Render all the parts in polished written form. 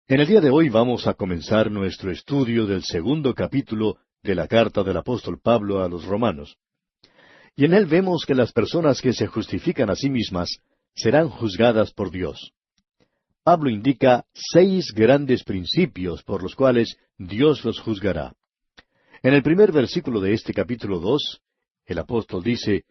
En el día de hoy vamos a comenzar nuestro estudio del segundo capítulo de la carta del apóstol Pablo a los Romanos. Y en él vemos que las personas que se justifican a sí mismas serán juzgadas por Dios. Pablo indica 6 grandes principios por los cuales Dios los juzgará. En el primer versículo de este capítulo 2, el apóstol dice,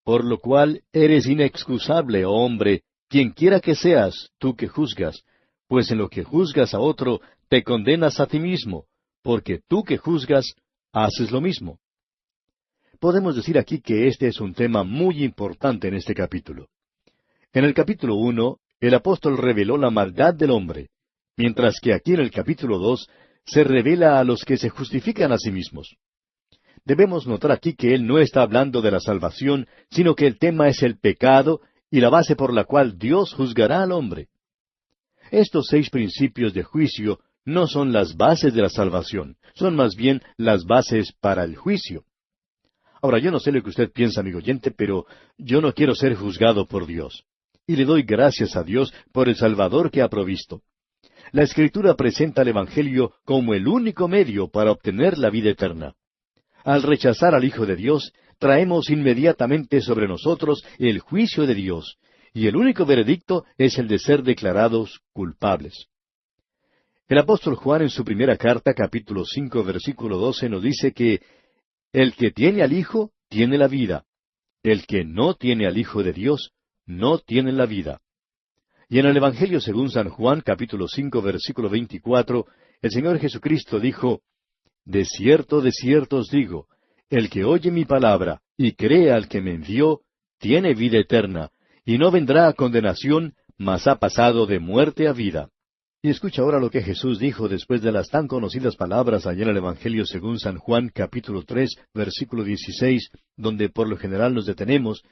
«Por lo cual eres inexcusable, oh hombre, quienquiera que seas, tú que juzgas, pues en lo que juzgas a otro, te condenas a ti mismo, porque tú que juzgas, haces lo mismo». Podemos decir aquí que este es un tema muy importante en este capítulo. En el capítulo 1, el apóstol reveló la maldad del hombre, mientras que aquí en el capítulo 2 se revela a los que se justifican a sí mismos. Debemos notar aquí que él no está hablando de la salvación, sino que el tema es el pecado y la base por la cual Dios juzgará al hombre. Estos 6 principios de juicio no son las bases de la salvación, son más bien las bases para el juicio. Ahora, yo no sé lo que usted piensa, amigo oyente, pero yo no quiero ser juzgado por Dios. Y le doy gracias a Dios por el Salvador que ha provisto. La Escritura presenta el Evangelio como el único medio para obtener la vida eterna. Al rechazar al Hijo de Dios, traemos inmediatamente sobre nosotros el juicio de Dios, y el único veredicto es el de ser declarados culpables. El apóstol Juan en su primera carta, capítulo 5, versículo 12, nos dice que el que tiene al Hijo tiene la vida. El que no tiene al Hijo de Dios no tiene la vida. Y en el Evangelio según San Juan, capítulo 5, versículo 24, el Señor Jesucristo dijo, de cierto os digo, el que oye mi palabra y cree al que me envió, tiene vida eterna, y no vendrá a condenación, mas ha pasado de muerte a vida». Y escucha ahora lo que Jesús dijo después de las tan conocidas palabras allá en el Evangelio según San Juan, capítulo 3, versículo 16, donde por lo general nos detenemos,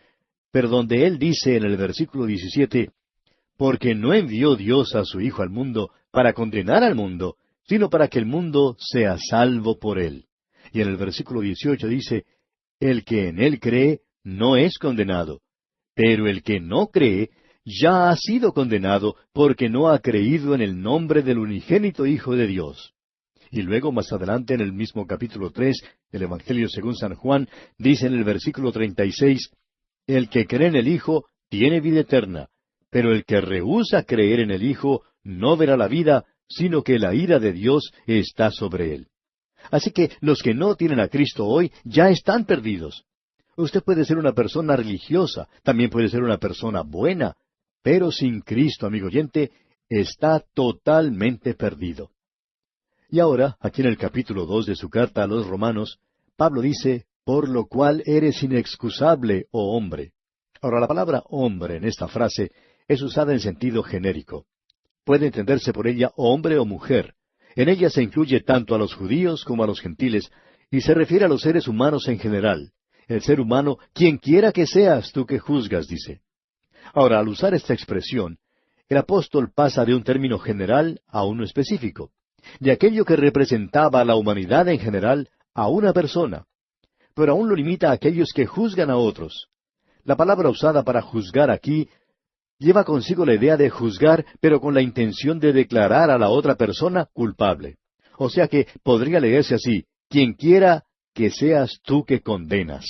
pero donde Él dice en el versículo 17, «Porque no envió Dios a su Hijo al mundo para condenar al mundo, sino para que el mundo sea salvo por él». Y en el versículo 18 dice, «El que en él cree no es condenado, pero el que no cree ya ha sido condenado porque no ha creído en el nombre del unigénito Hijo de Dios». Y luego más adelante en el mismo capítulo 3 del Evangelio según San Juan, dice en el versículo 36, «El que cree en el Hijo tiene vida eterna, pero el que rehúsa creer en el Hijo no verá la vida, sino que la ira de Dios está sobre él». Así que los que no tienen a Cristo hoy ya están perdidos. Usted puede ser una persona religiosa, también puede ser una persona buena, pero sin Cristo, amigo oyente, está totalmente perdido. Y ahora, aquí en el capítulo 2 de su carta a los Romanos, Pablo dice, «Por lo cual eres inexcusable, oh hombre». Ahora, la palabra hombre en esta frase es usada en sentido genérico. Puede entenderse por ella hombre o mujer. En ella se incluye tanto a los judíos como a los gentiles, y se refiere a los seres humanos en general. El ser humano, quienquiera que seas, tú que juzgas, dice. Ahora, al usar esta expresión, el apóstol pasa de un término general a uno específico, de aquello que representaba a la humanidad en general a una persona, pero aún lo limita a aquellos que juzgan a otros. La palabra usada para juzgar aquí lleva consigo la idea de juzgar, pero con la intención de declarar a la otra persona culpable. O sea que podría leerse así, quienquiera que seas tú que condenas.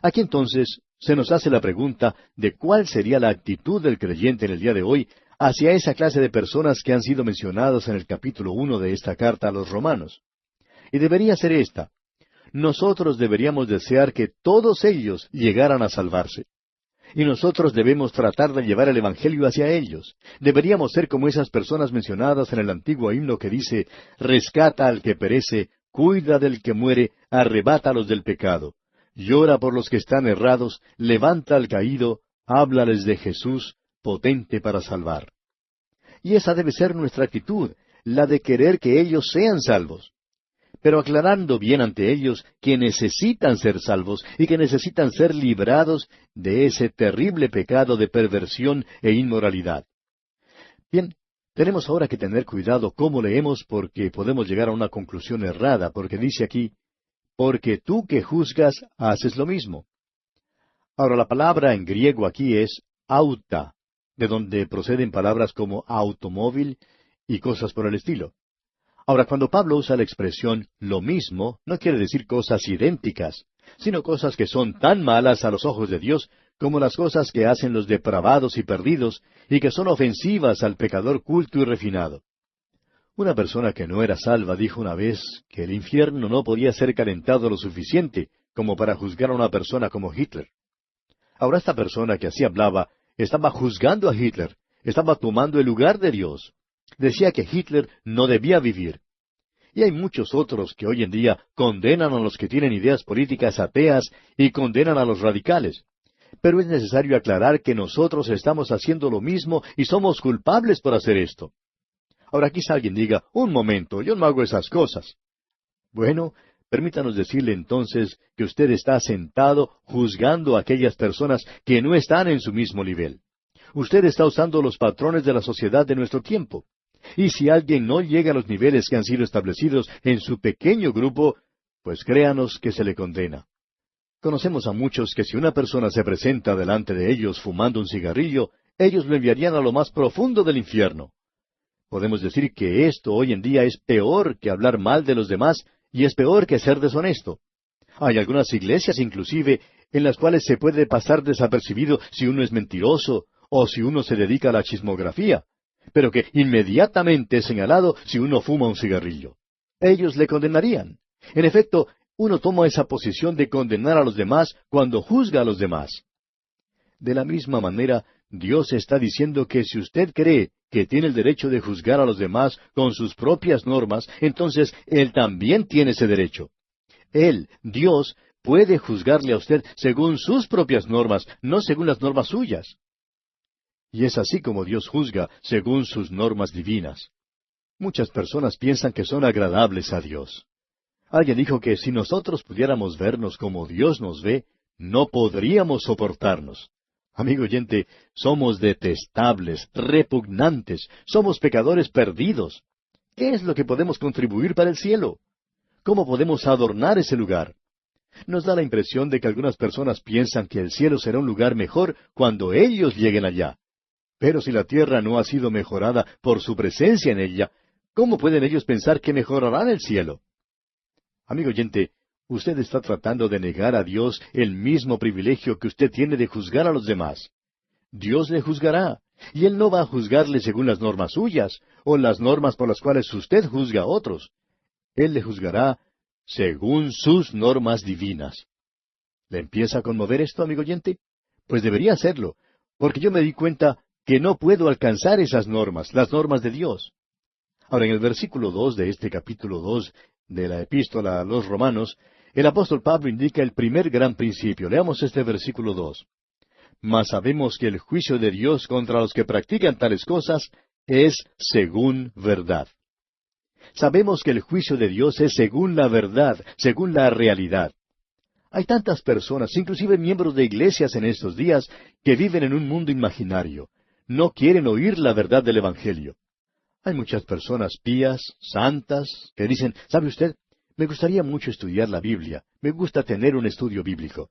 Aquí entonces se nos hace la pregunta de cuál sería la actitud del creyente en el día de hoy hacia esa clase de personas que han sido mencionadas en el capítulo 1 de esta carta a los Romanos. Y debería ser esta. Nosotros deberíamos desear que todos ellos llegaran a salvarse. Y nosotros debemos tratar de llevar el Evangelio hacia ellos. Deberíamos ser como esas personas mencionadas en el antiguo himno que dice, «Rescata al que perece, cuida del que muere, arrebata a los del pecado. Llora por los que están errados, levanta al caído, háblales de Jesús, potente para salvar». Y esa debe ser nuestra actitud, la de querer que ellos sean salvos. Pero aclarando bien ante ellos que necesitan ser salvos y que necesitan ser librados de ese terrible pecado de perversión e inmoralidad. Bien, tenemos ahora que tener cuidado cómo leemos porque podemos llegar a una conclusión errada, porque dice aquí, «Porque tú que juzgas haces lo mismo». Ahora la palabra en griego aquí es auta, de donde proceden palabras como automóvil y cosas por el estilo. Ahora, cuando Pablo usa la expresión lo mismo, no quiere decir cosas idénticas, sino cosas que son tan malas a los ojos de Dios como las cosas que hacen los depravados y perdidos, y que son ofensivas al pecador culto y refinado. Una persona que no era salva dijo una vez que el infierno no podía ser calentado lo suficiente como para juzgar a una persona como Hitler. Ahora esta persona que así hablaba estaba juzgando a Hitler, estaba tomando el lugar de Dios. Decía que Hitler no debía vivir. Y hay muchos otros que hoy en día condenan a los que tienen ideas políticas ateas y condenan a los radicales. Pero es necesario aclarar que nosotros estamos haciendo lo mismo y somos culpables por hacer esto. Ahora quizá alguien diga, un momento, yo no hago esas cosas. Bueno, permítanos decirle entonces que usted está sentado juzgando a aquellas personas que no están en su mismo nivel. Usted está usando los patrones de la sociedad de nuestro tiempo. Y si alguien no llega a los niveles que han sido establecidos en su pequeño grupo, pues créanos que se le condena. Conocemos a muchos que si una persona se presenta delante de ellos fumando un cigarrillo, ellos lo enviarían a lo más profundo del infierno. Podemos decir que esto hoy en día es peor que hablar mal de los demás y es peor que ser deshonesto. Hay algunas iglesias inclusive en las cuales se puede pasar desapercibido si uno es mentiroso o si uno se dedica a la chismografía, pero que inmediatamente es señalado si uno fuma un cigarrillo. Ellos le condenarían. En efecto, uno toma esa posición de condenar a los demás cuando juzga a los demás. De la misma manera, Dios está diciendo que si usted cree que tiene el derecho de juzgar a los demás con sus propias normas, entonces Él también tiene ese derecho. Él, Dios, puede juzgarle a usted según sus propias normas, no según las normas suyas. Y es así como Dios juzga, según sus normas divinas. Muchas personas piensan que son agradables a Dios. Alguien dijo que si nosotros pudiéramos vernos como Dios nos ve, no podríamos soportarnos. Amigo oyente, somos detestables, repugnantes, somos pecadores perdidos. ¿Qué es lo que podemos contribuir para el cielo? ¿Cómo podemos adornar ese lugar? Nos da la impresión de que algunas personas piensan que el cielo será un lugar mejor cuando ellos lleguen allá. Pero si la tierra no ha sido mejorada por su presencia en ella, ¿cómo pueden ellos pensar que mejorarán el cielo? Amigo oyente, usted está tratando de negar a Dios el mismo privilegio que usted tiene de juzgar a los demás. Dios le juzgará, y Él no va a juzgarle según las normas suyas, o las normas por las cuales usted juzga a otros. Él le juzgará según sus normas divinas. ¿Le empieza a conmover esto, amigo oyente? Pues debería hacerlo, porque yo me di cuenta que no puedo alcanzar esas normas, las normas de Dios. Ahora, en el versículo 2 de este capítulo 2 de la epístola a los Romanos, el apóstol Pablo indica el primer gran principio. Leamos este versículo 2. Mas sabemos que el juicio de Dios contra los que practican tales cosas es según verdad. Sabemos que el juicio de Dios es según la verdad, según la realidad. Hay tantas personas, inclusive miembros de iglesias en estos días, que viven en un mundo imaginario. No quieren oír la verdad del Evangelio. Hay muchas personas pías, santas, que dicen, ¿sabe usted? Me gustaría mucho estudiar la Biblia. Me gusta tener un estudio bíblico.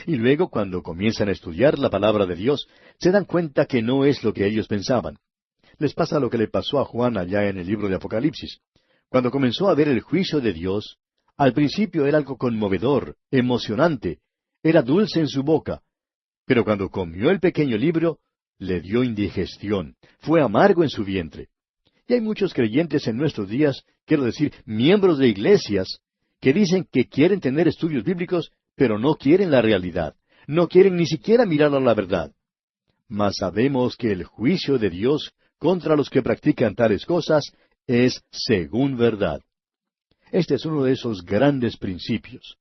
Y luego, cuando comienzan a estudiar la palabra de Dios, se dan cuenta que no es lo que ellos pensaban. Les pasa lo que le pasó a Juan allá en el libro de Apocalipsis. Cuando comenzó a ver el juicio de Dios, al principio era algo conmovedor, emocionante, era dulce en su boca, pero cuando comió el pequeño libro, le dio indigestión, fue amargo en su vientre. Y hay muchos creyentes en nuestros días, quiero decir, miembros de iglesias, que dicen que quieren tener estudios bíblicos, pero no quieren la realidad, no quieren ni siquiera mirar a la verdad. Mas sabemos que el juicio de Dios contra los que practican tales cosas es según verdad. Este es uno de esos grandes principios.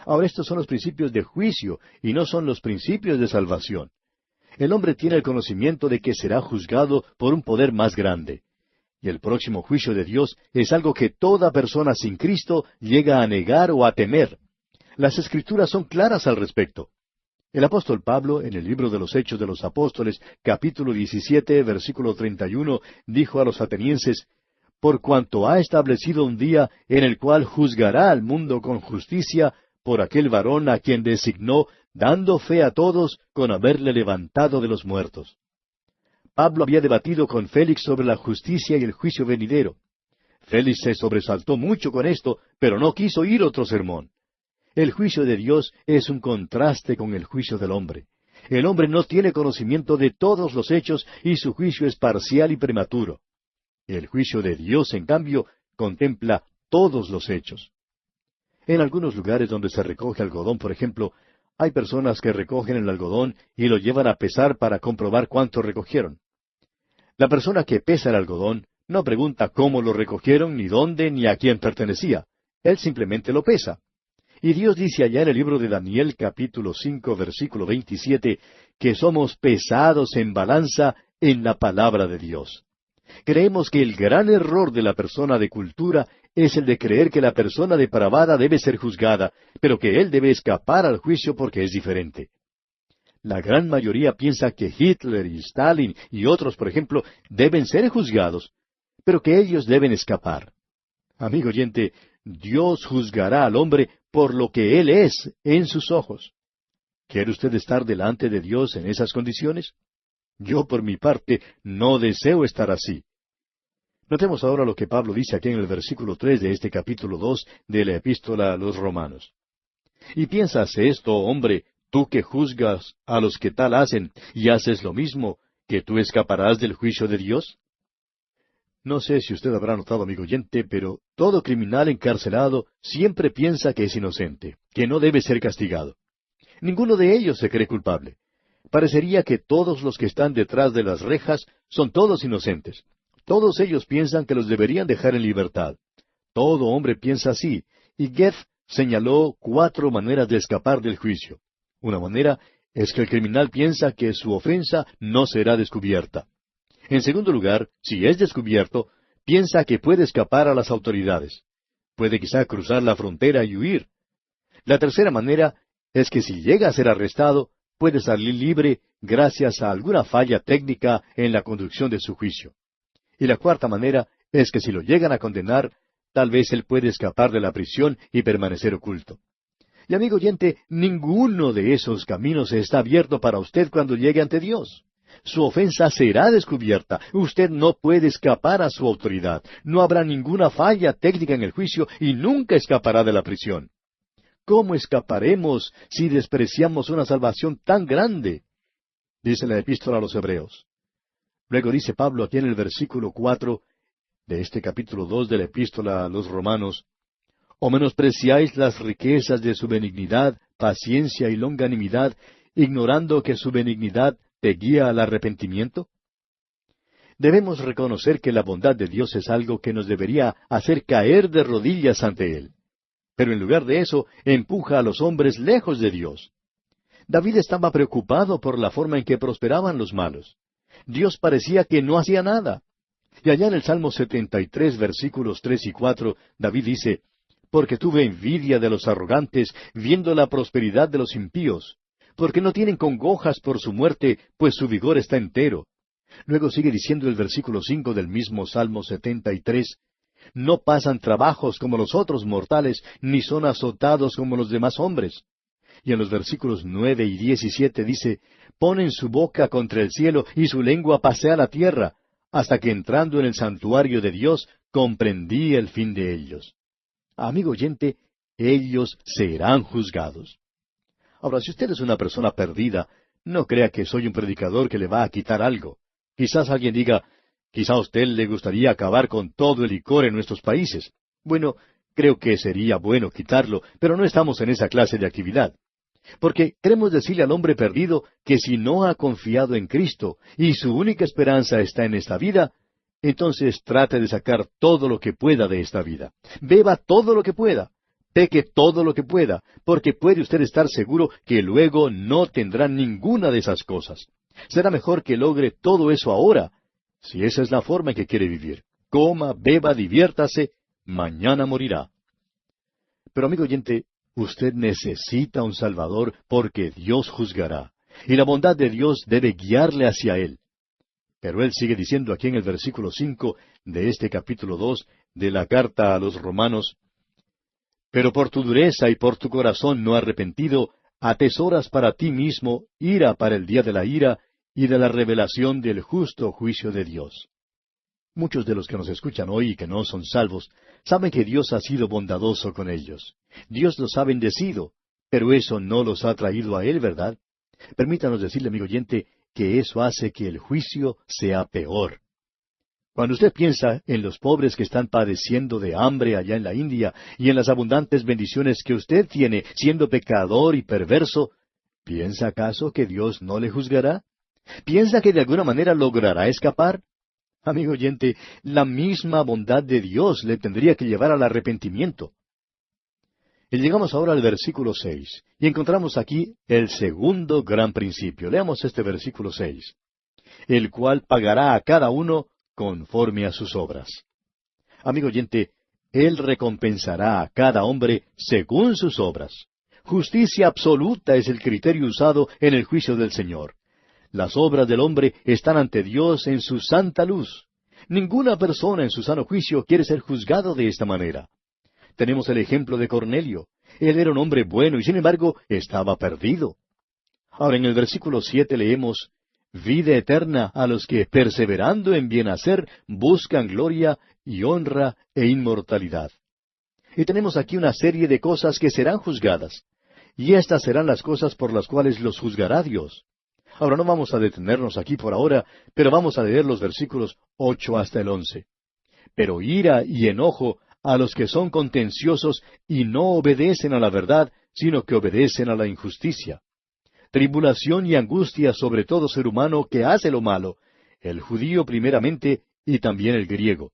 Ahora, estos son los principios de juicio y no son los principios de salvación. El hombre tiene el conocimiento de que será juzgado por un poder más grande. Y el próximo juicio de Dios es algo que toda persona sin Cristo llega a negar o a temer. Las Escrituras son claras al respecto. El apóstol Pablo, en el libro de los Hechos de los Apóstoles, capítulo 17, versículo 31, dijo a los atenienses, por cuanto ha establecido un día en el cual juzgará al mundo con justicia por aquel varón a quien designó, dando fe a todos con haberle levantado de los muertos. Pablo había debatido con Félix sobre la justicia y el juicio venidero. Félix se sobresaltó mucho con esto, pero no quiso oír otro sermón. El juicio de Dios es un contraste con el juicio del hombre. El hombre no tiene conocimiento de todos los hechos y su juicio es parcial y prematuro. El juicio de Dios, en cambio, contempla todos los hechos. En algunos lugares donde se recoge algodón, por ejemplo, hay personas que recogen el algodón y lo llevan a pesar para comprobar cuánto recogieron. La persona que pesa el algodón no pregunta cómo lo recogieron, ni dónde, ni a quién pertenecía. Él simplemente lo pesa. Y Dios dice allá en el libro de Daniel, capítulo 5, versículo 27, que somos pesados en balanza en la palabra de Dios. Creemos que el gran error de la persona de cultura es el de creer que la persona depravada debe ser juzgada, pero que él debe escapar al juicio porque es diferente. La gran mayoría piensa que Hitler y Stalin y otros, por ejemplo, deben ser juzgados, pero que ellos deben escapar. Amigo oyente, Dios juzgará al hombre por lo que él es en sus ojos. ¿Quiere usted estar delante de Dios en esas condiciones? Yo, por mi parte, no deseo estar así. Notemos ahora lo que Pablo dice aquí en el versículo 3 de este capítulo 2 de la Epístola a los Romanos. Y piensas esto, hombre, tú que juzgas a los que tal hacen y haces lo mismo, que tú escaparás del juicio de Dios. No sé si usted habrá notado, amigo oyente, pero todo criminal encarcelado siempre piensa que es inocente, que no debe ser castigado. Ninguno de ellos se cree culpable. Parecería que todos los que están detrás de las rejas son todos inocentes. Todos ellos piensan que los deberían dejar en libertad. Todo hombre piensa así, y Goethe señaló 4 maneras de escapar del juicio. Una manera es que el criminal piensa que su ofensa no será descubierta. En segundo lugar, si es descubierto, piensa que puede escapar a las autoridades. Puede quizá cruzar la frontera y huir. La tercera manera es que si llega a ser arrestado, puede salir libre gracias a alguna falla técnica en la conducción de su juicio. Y la cuarta manera es que si lo llegan a condenar, tal vez él puede escapar de la prisión y permanecer oculto. Y amigo oyente, ninguno de esos caminos está abierto para usted cuando llegue ante Dios. Su ofensa será descubierta. Usted no puede escapar a su autoridad. No habrá ninguna falla técnica en el juicio y nunca escapará de la prisión. ¿Cómo escaparemos si despreciamos una salvación tan grande? Dice la Epístola a los Hebreos. Luego dice Pablo aquí en el versículo 4 de este capítulo 2 de la Epístola a los Romanos, ¿o menospreciáis las riquezas de su benignidad, paciencia y longanimidad, ignorando que su benignidad te guía al arrepentimiento? Debemos reconocer que la bondad de Dios es algo que nos debería hacer caer de rodillas ante Él. Pero en lugar de eso, empuja a los hombres lejos de Dios. David estaba preocupado por la forma en que prosperaban los malos. Dios parecía que no hacía nada. Y allá en el Salmo 73, versículos 3 y 4, David dice, «Porque tuve envidia de los arrogantes, viendo la prosperidad de los impíos, porque no tienen congojas por su muerte, pues su vigor está entero». Luego sigue diciendo el versículo 5 del mismo Salmo 73, «No pasan trabajos como los otros mortales, ni son azotados como los demás hombres». Y en los versículos 9 y 17 dice, «Ponen su boca contra el cielo, y su lengua pasea la tierra, hasta que entrando en el santuario de Dios, comprendí el fin de ellos». Amigo oyente, ellos serán juzgados. Ahora, si usted es una persona perdida, no crea que soy un predicador que le va a quitar algo. Quizás alguien diga, quizá a usted le gustaría acabar con todo el licor en nuestros países. Bueno, creo que sería bueno quitarlo, pero no estamos en esa clase de actividad. Porque queremos decirle al hombre perdido que si no ha confiado en Cristo y su única esperanza está en esta vida, entonces trate de sacar todo lo que pueda de esta vida. Beba todo lo que pueda. Peque todo lo que pueda, porque puede usted estar seguro que luego no tendrá ninguna de esas cosas. Será mejor que logre todo eso ahora, si esa es la forma en que quiere vivir. Coma, beba, diviértase, mañana morirá. Pero amigo oyente, usted necesita un Salvador porque Dios juzgará, y la bondad de Dios debe guiarle hacia Él. Pero Él sigue diciendo aquí en el versículo 5 de este capítulo 2 de la carta a los Romanos, «Pero por tu dureza y por tu corazón no arrepentido, atesoras para ti mismo ira para el día de la ira y de la revelación del justo juicio de Dios. Muchos de los que nos escuchan hoy y que no son salvos, saben que Dios ha sido bondadoso con ellos. Dios los ha bendecido, pero eso no los ha traído a Él, ¿verdad? Permítanos decirle, amigo oyente, que eso hace que el juicio sea peor. Cuando usted piensa en los pobres que están padeciendo de hambre allá en la India y en las abundantes bendiciones que usted tiene siendo pecador y perverso, ¿piensa acaso que Dios no le juzgará? ¿Piensa que de alguna manera logrará escapar? Amigo oyente, la misma bondad de Dios le tendría que llevar al arrepentimiento. Y llegamos ahora al versículo 6, y encontramos aquí el segundo gran principio. Leamos este versículo 6. El cual pagará a cada uno conforme a sus obras. Amigo oyente, Él recompensará a cada hombre según sus obras. Justicia absoluta es el criterio usado en el juicio del Señor. Las obras del hombre están ante Dios en su santa luz. Ninguna persona en su sano juicio quiere ser juzgado de esta manera. Tenemos el ejemplo de Cornelio. Él era un hombre bueno y sin embargo estaba perdido. Ahora en el versículo 7 leemos, vida eterna a los que, perseverando en bien hacer, buscan gloria y honra e inmortalidad. Y tenemos aquí una serie de cosas que serán juzgadas. Y estas serán las cosas por las cuales los juzgará Dios. Ahora no vamos a detenernos aquí por ahora, pero vamos a leer los versículos 8 hasta el 11. Pero ira y enojo a los que son contenciosos y no obedecen a la verdad, sino que obedecen a la injusticia. Tribulación y angustia sobre todo ser humano que hace lo malo, el judío primeramente y también el griego.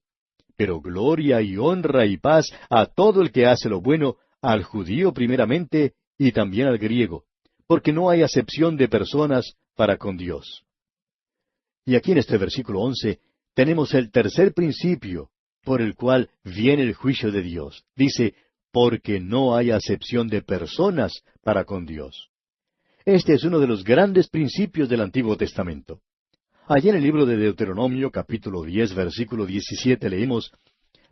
Pero gloria y honra y paz a todo el que hace lo bueno, al judío primeramente y también al griego, porque no hay acepción de personas para con Dios. Y aquí en este versículo 11 tenemos el tercer principio por el cual viene el juicio de Dios. Dice, porque no hay acepción de personas para con Dios. Este es uno de los grandes principios del Antiguo Testamento. Allí en el libro de Deuteronomio, capítulo 10, versículo 17, leemos,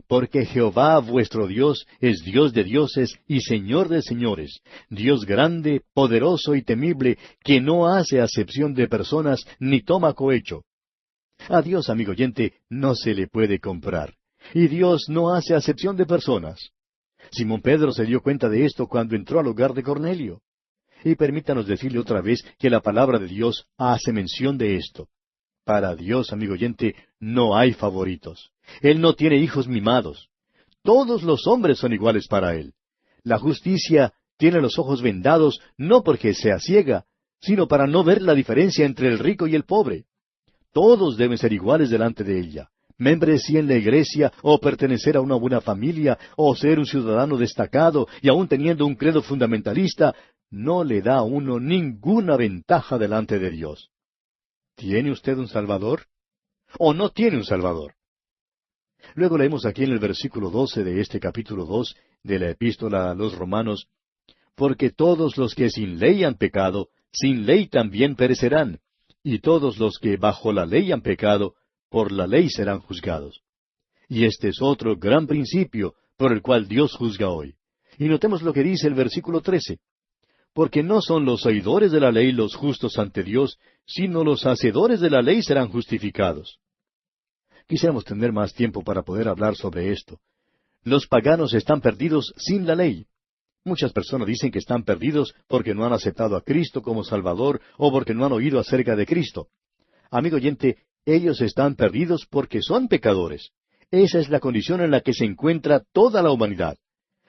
porque Jehová vuestro Dios es Dios de dioses y Señor de señores, Dios grande, poderoso y temible, que no hace acepción de personas ni toma cohecho. A Dios, amigo oyente, no se le puede comprar. Y Dios no hace acepción de personas. Simón Pedro se dio cuenta de esto cuando entró al hogar de Cornelio. Y permítanos decirle otra vez que la palabra de Dios hace mención de esto. Para Dios, amigo oyente, no hay favoritos. Él no tiene hijos mimados. Todos los hombres son iguales para Él. La justicia tiene los ojos vendados no porque sea ciega, sino para no ver la diferencia entre el rico y el pobre. Todos deben ser iguales delante de ella. Membresía en la iglesia, o pertenecer a una buena familia, o ser un ciudadano destacado, y aun teniendo un credo fundamentalista, no le da a uno ninguna ventaja delante de Dios. ¿Tiene usted un Salvador? ¿O no tiene un Salvador? Luego leemos aquí en el versículo 12 de este capítulo 2 de la Epístola a los Romanos, porque todos los que sin ley han pecado, sin ley también perecerán, y todos los que bajo la ley han pecado, por la ley serán juzgados. Y este es otro gran principio por el cual Dios juzga hoy. Y notemos lo que dice el versículo 13. Porque no son los oidores de la ley los justos ante Dios, sino los hacedores de la ley serán justificados. Quisiéramos tener más tiempo para poder hablar sobre esto. Los paganos están perdidos sin la ley. Muchas personas dicen que están perdidos porque no han aceptado a Cristo como Salvador o porque no han oído acerca de Cristo. Amigo oyente, ellos están perdidos porque son pecadores. Esa es la condición en la que se encuentra toda la humanidad.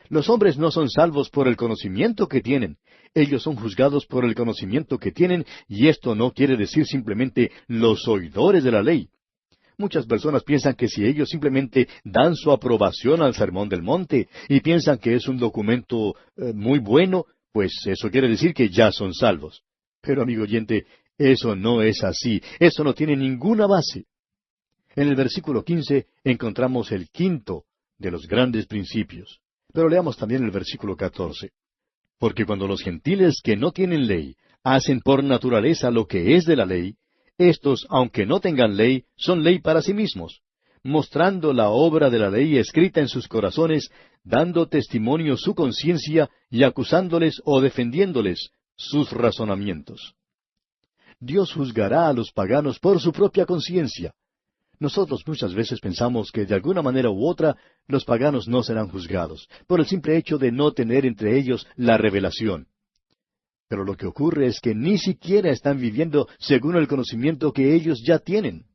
Los hombres no son salvos por el conocimiento que tienen. Ellos son juzgados por el conocimiento que tienen, y esto no quiere decir simplemente los oidores de la ley. Muchas personas piensan que si ellos simplemente dan su aprobación al Sermón del Monte y piensan que es un documento muy bueno, pues eso quiere decir que ya son salvos. Pero, amigo oyente, eso no es así. Eso no tiene ninguna base. En el versículo 15 encontramos el quinto de los grandes principios. Pero leamos también el versículo 14. Porque cuando los gentiles que no tienen ley hacen por naturaleza lo que es de la ley, estos, aunque no tengan ley, son ley para sí mismos, mostrando la obra de la ley escrita en sus corazones, dando testimonio su conciencia y acusándoles o defendiéndoles sus razonamientos. Dios juzgará a los paganos por su propia conciencia. Nosotros muchas veces pensamos que de alguna manera u otra los paganos no serán juzgados, por el simple hecho de no tener entre ellos la revelación. Pero lo que ocurre es que ni siquiera están viviendo según el conocimiento que ellos ya tienen.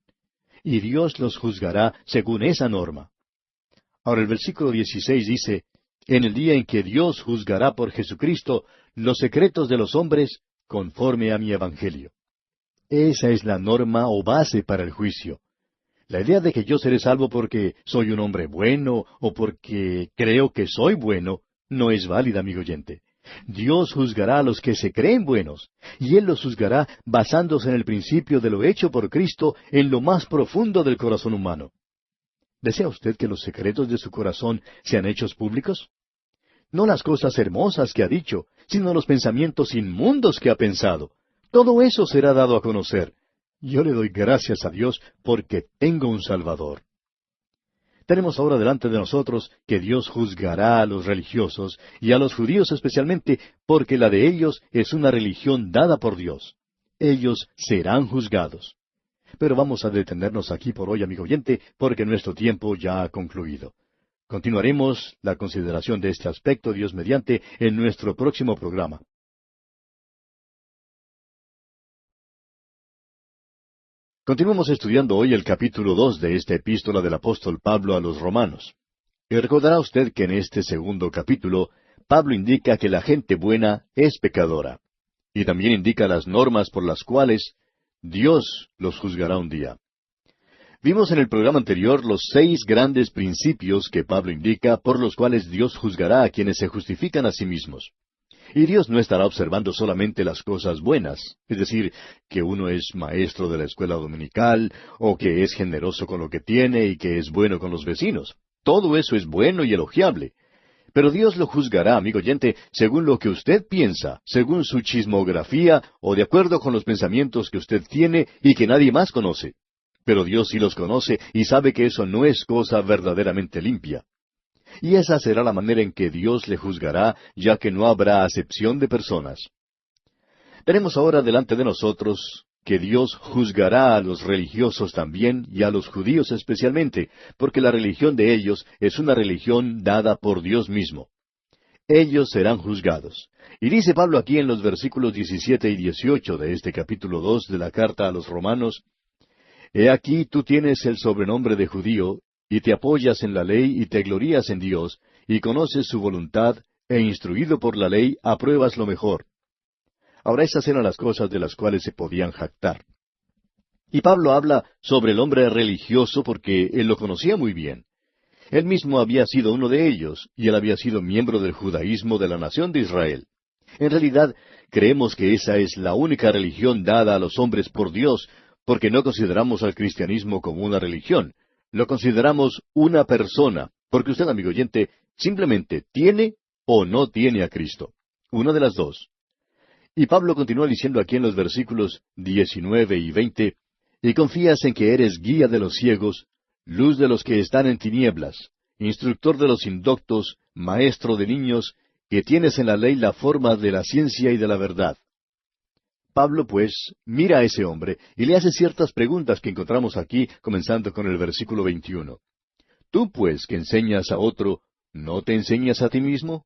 Y Dios los juzgará según esa norma. Ahora el versículo 16 dice, en el día en que Dios juzgará por Jesucristo los secretos de los hombres conforme a mi evangelio. Esa es la norma o base para el juicio. La idea de que yo seré salvo porque soy un hombre bueno o porque creo que soy bueno no es válida, amigo oyente. Dios juzgará a los que se creen buenos, y Él los juzgará basándose en el principio de lo hecho por Cristo en lo más profundo del corazón humano. ¿Desea usted que los secretos de su corazón sean hechos públicos? No las cosas hermosas que ha dicho, sino los pensamientos inmundos que ha pensado. Todo eso será dado a conocer. Yo le doy gracias a Dios porque tengo un Salvador. Tenemos ahora delante de nosotros que Dios juzgará a los religiosos y a los judíos especialmente porque la de ellos es una religión dada por Dios. Ellos serán juzgados. Pero vamos a detenernos aquí por hoy, amigo oyente, porque nuestro tiempo ya ha concluido. Continuaremos la consideración de este aspecto, Dios mediante, en nuestro próximo programa. Continuamos estudiando hoy el capítulo 2 de esta epístola del apóstol Pablo a los Romanos. Y recordará usted que en este segundo capítulo, Pablo indica que la gente buena es pecadora. Y también indica las normas por las cuales Dios los juzgará un día. Vimos en el programa anterior los 6 grandes principios que Pablo indica por los cuales Dios juzgará a quienes se justifican a sí mismos. Y Dios no estará observando solamente las cosas buenas, es decir, que uno es maestro de la escuela dominical, o que es generoso con lo que tiene y que es bueno con los vecinos. Todo eso es bueno y elogiable. Pero Dios lo juzgará, amigo oyente, según lo que usted piensa, según su chismografía o de acuerdo con los pensamientos que usted tiene y que nadie más conoce. Pero Dios sí los conoce y sabe que eso no es cosa verdaderamente limpia. Y esa será la manera en que Dios le juzgará, ya que no habrá acepción de personas. Tenemos ahora delante de nosotros que Dios juzgará a los religiosos también y a los judíos especialmente, porque la religión de ellos es una religión dada por Dios mismo. Ellos serán juzgados. Y dice Pablo aquí en los versículos 17 y 18 de este capítulo 2 de la carta a los Romanos, He aquí tú tienes el sobrenombre de judío, y te apoyas en la ley y te glorías en Dios, y conoces su voluntad, e instruido por la ley apruebas lo mejor. Ahora esas eran las cosas de las cuales se podían jactar. Y Pablo habla sobre el hombre religioso porque él lo conocía muy bien. Él mismo había sido uno de ellos, y él había sido miembro del judaísmo de la nación de Israel. En realidad, creemos que esa es la única religión dada a los hombres por Dios, porque no consideramos al cristianismo como una religión. Lo consideramos una persona, porque usted, amigo oyente, simplemente tiene o no tiene a Cristo. Una de las dos. Y Pablo continúa diciendo aquí en los versículos 19 y 20, y confías en que eres guía de los ciegos, luz de los que están en tinieblas, instructor de los indoctos, maestro de niños, que tienes en la ley la forma de la ciencia y de la verdad. Pablo, pues, mira a ese hombre y le hace ciertas preguntas que encontramos aquí, comenzando con el versículo 21. Tú, pues, que enseñas a otro, ¿no te enseñas a ti mismo?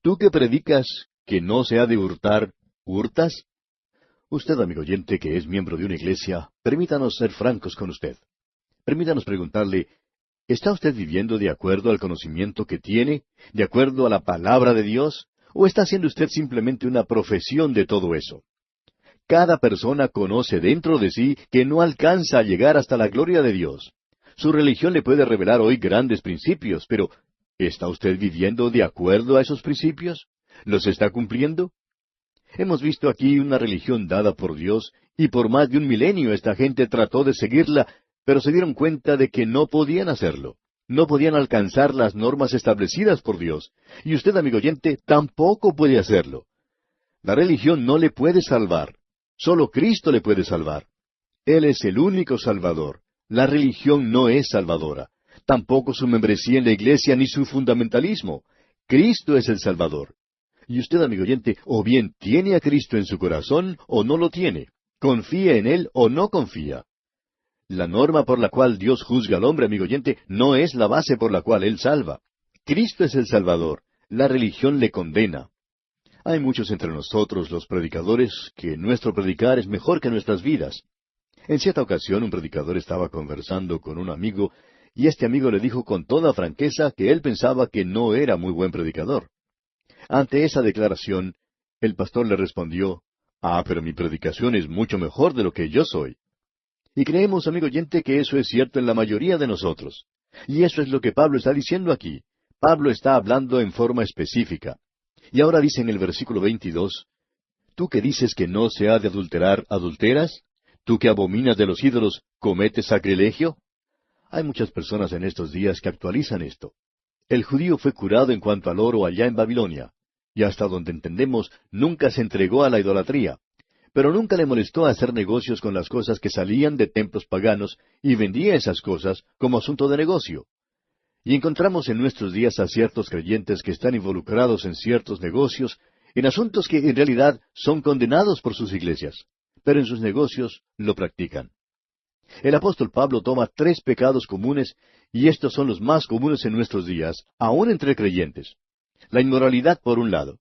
Tú que predicas que no se ha de hurtar, ¿hurtas? Usted, amigo oyente, que es miembro de una iglesia, permítanos ser francos con usted. Permítanos preguntarle, ¿está usted viviendo de acuerdo al conocimiento que tiene, de acuerdo a la palabra de Dios, o está haciendo usted simplemente una profesión de todo eso? Cada persona conoce dentro de sí que no alcanza a llegar hasta la gloria de Dios. Su religión le puede revelar hoy grandes principios, pero ¿está usted viviendo de acuerdo a esos principios? ¿Los está cumpliendo? Hemos visto aquí una religión dada por Dios, y por más de 1 milenio esta gente trató de seguirla, pero se dieron cuenta de que no podían hacerlo. No podían alcanzar las normas establecidas por Dios. Y usted, amigo oyente, tampoco puede hacerlo. La religión no le puede salvar. Solo Cristo le puede salvar. Él es el único Salvador. La religión no es salvadora. Tampoco su membresía en la iglesia ni su fundamentalismo. Cristo es el Salvador. Y usted, amigo oyente, o bien tiene a Cristo en su corazón o no lo tiene. confía en Él o no confía. La norma por la cual Dios juzga al hombre, amigo oyente, no es la base por la cual Él salva. Cristo es el Salvador. La religión le condena. Hay muchos entre nosotros, los predicadores, que nuestro predicar es mejor que nuestras vidas. En cierta ocasión un predicador estaba conversando con un amigo, y este amigo le dijo con toda franqueza que él pensaba que no era muy buen predicador. Ante esa declaración, el pastor le respondió, pero mi predicación es mucho mejor de lo que yo soy. Y creemos, amigo oyente, que eso es cierto en la mayoría de nosotros. Y eso es lo que Pablo está diciendo aquí. Pablo está hablando en forma específica. Y ahora dice en el versículo 22, ¿tú que dices que no se ha de adulterar, adulteras? ¿Tú que abominas de los ídolos, cometes sacrilegio? Hay muchas personas en estos días que actualizan esto. El judío fue curado en cuanto al oro allá en Babilonia, y hasta donde entendemos, nunca se entregó a la idolatría, pero nunca le molestó hacer negocios con las cosas que salían de templos paganos, y vendía esas cosas como asunto de negocio. Y encontramos en nuestros días a ciertos creyentes que están involucrados en ciertos negocios, en asuntos que en realidad son condenados por sus iglesias, pero en sus negocios lo practican. El apóstol Pablo toma tres pecados comunes, y estos son los más comunes en nuestros días, aún entre creyentes. La inmoralidad, por un lado.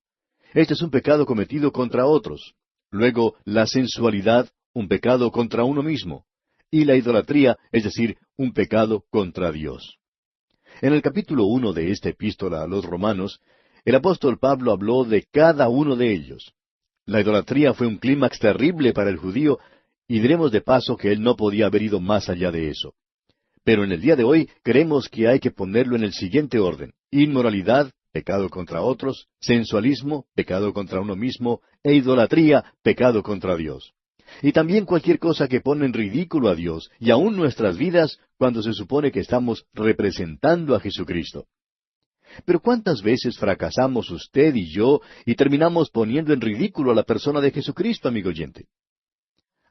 Este es un pecado cometido contra otros. Luego, la sensualidad, un pecado contra uno mismo. Y la idolatría, es decir, un pecado contra Dios. En el capítulo 1 de esta epístola a los Romanos, el apóstol Pablo habló de cada uno de ellos. La idolatría fue un clímax terrible para el judío, y diremos de paso que él no podía haber ido más allá de eso. Pero en el día de hoy creemos que hay que ponerlo en el siguiente orden: inmoralidad, pecado contra otros; sensualismo, pecado contra uno mismo; e idolatría, pecado contra Dios. Y también cualquier cosa que pone en ridículo a Dios, y aun nuestras vidas, cuando se supone que estamos representando a Jesucristo. Pero ¿cuántas veces fracasamos usted y yo y terminamos poniendo en ridículo a la persona de Jesucristo, amigo oyente?